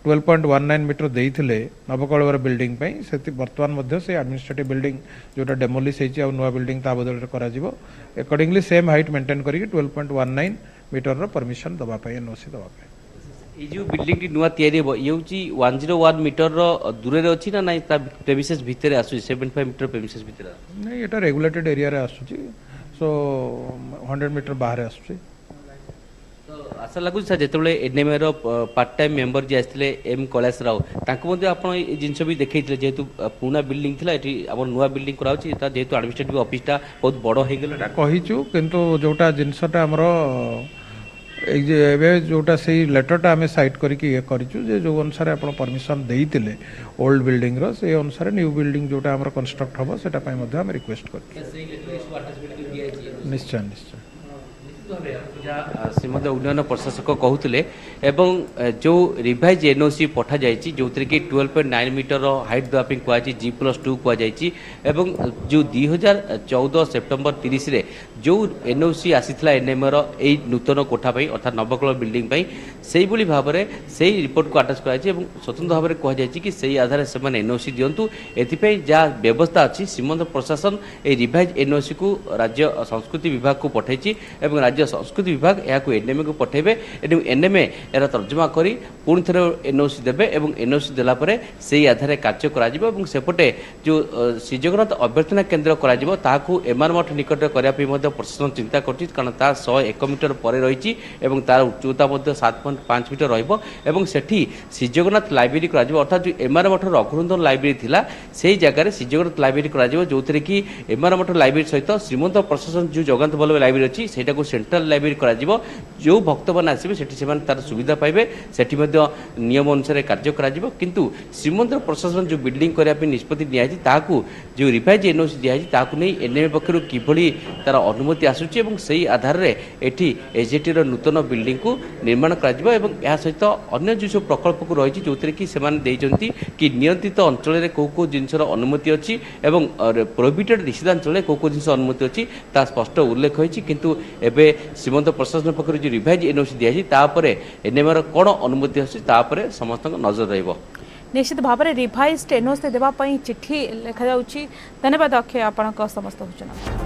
12.19 मीटर देइथिले नवकळवर बिल्डिंग पई सेति वर्तमान मध्ये से एडमिनिस्ट्रेटिव बिल्डिंग जोटा डेमोलिश हेची आ नुवा बिल्डिंग ता बदल रे करा जिवो अकॉर्डिंगली सेम हाइट मेंटेन करी 12.19 मीटर रो परमिशन दबा पई एनओसी दबा पई ये जो बिल्डिंग टी नुआ तयारी हो ये होची 101 मीटर रो दूर रे अछि ना नाही ता प्रेमिसेस भितरे आसु 75 मीटर प्रेमिसेस भितरे नहीं एटा रेगुलेटेड एरिया रे आसुची सो 100 मीटर बाहर आसुची तो आशा लागु सर जेतबेले एनएमए रो पार्ट टाइम मेंबर जे आस्थिले एम कैलाश राव तांको मध्ये आपण ए जिंस भी देखैथिले जेतु पुना बिल्डिंग थिला एठी आपण नुआ बिल्डिंग कराउची ता जेतु एडमिनिस्ट्रेटिव ऑफिस ता बहुत बडो हे गेला कहिचु किंतु जोटा जिंसटा हमरो एबे जोटा से लेटरटा आम साइट करके ये करिचु जे जो अनुसार आप परमिशन देइतिले ओल्ड बिल्डिंग रो से अनुसार न्यू बिल्डिंग जोटा हमर कंस्ट्रक्ट हबो सेटा पय मध्ये हम रिक्वेस्ट कर निश्चय निश्चय श्रीमद उन्नयन प्रशासक कहते जो रिवाइज एनओसी पठा जाइए जो कि 12.9 मीटर हाइट देवाई कहुई G+2 कहुई जो 2014 सेप्टेम्बर 30 रे जो एनओसी आसीथिला एनएमआर ए नूतन कोठापाई अर्थात नवकल बिल्डिंग से भाव में से रिपोर्ट को आटाच कराई स्वतंत्र भाव में कहुई कि से आधार से एनओसी दिंतु एपाई जहाँ व्यवस्था अच्छी श्रीमंत प्रशासन ए रिवाइज एनओसी को राज्य संस्कृति विभाग को पठाई राज्य संस्कृति विभाग यहाँ एनएमए को पठेबे एनएमए यार तर्जमा करी पुणी थे एनओसी देवे एनओसी देला परे से आधार कार्य करा सेपटे जो श्री जगन्नाथ अभ्यर्थना केन्द्र करा एमआर मठ निकट करने प्रशासन चिंता कर कारण तार 101 मीटर पर रही तार उच्चता 7.5 मीटर रही श्री जगन्नाथ लाइब्रेरी अर्थात जो एमआर मठ रघुनंदन लाइब्रेरी थिला से जगह श्री जगन्नाथ लाइब्रेरी करा जो थे कि एमआर मठ लाइब्रेरी सहित श्रीमंत प्रशासन जो जगन्नाथ बल्लभ लाइब्रेरी अच्छी से सेंट्रल लाइब्रेरी करा जो भक्त मैंने आसवे से तार सुविधा पाइबे से नियम अनुसार कार्य करा किंतु श्रीमंदिर प्रशासन जो बिल्डिंग करने निष्पत्ति नियाजी जो रिवाइज एनओसी दिखाई नहीं एनएमए पक्षर किभली तार अनुमति आसूची से आधार में एटी एजेटी नूतन बिल्डिंग को निर्माण करा सहित अन्य जो सब प्रकल्प को रही जो थे कि कि नियंत्रित अंचल कौ जिनसर अनुमति अच्छी प्रोहिबिटेड निषेधांचल कौ जिन अनुमति अच्छी ता स्पष्ट उल्लेख होती किंतु एबे श्रीमंत प्रशासन पक्ष जो रिवाइज एनओसी दिखाई एनएमआर कौन अनुमति अच्छी समस्त नजर रहिबो निश्चित भाव में रिवाइज एनओसी देवाई चिठी लिखा जाउची। धन्यवाद अक्षय आपन समस्त सूचना।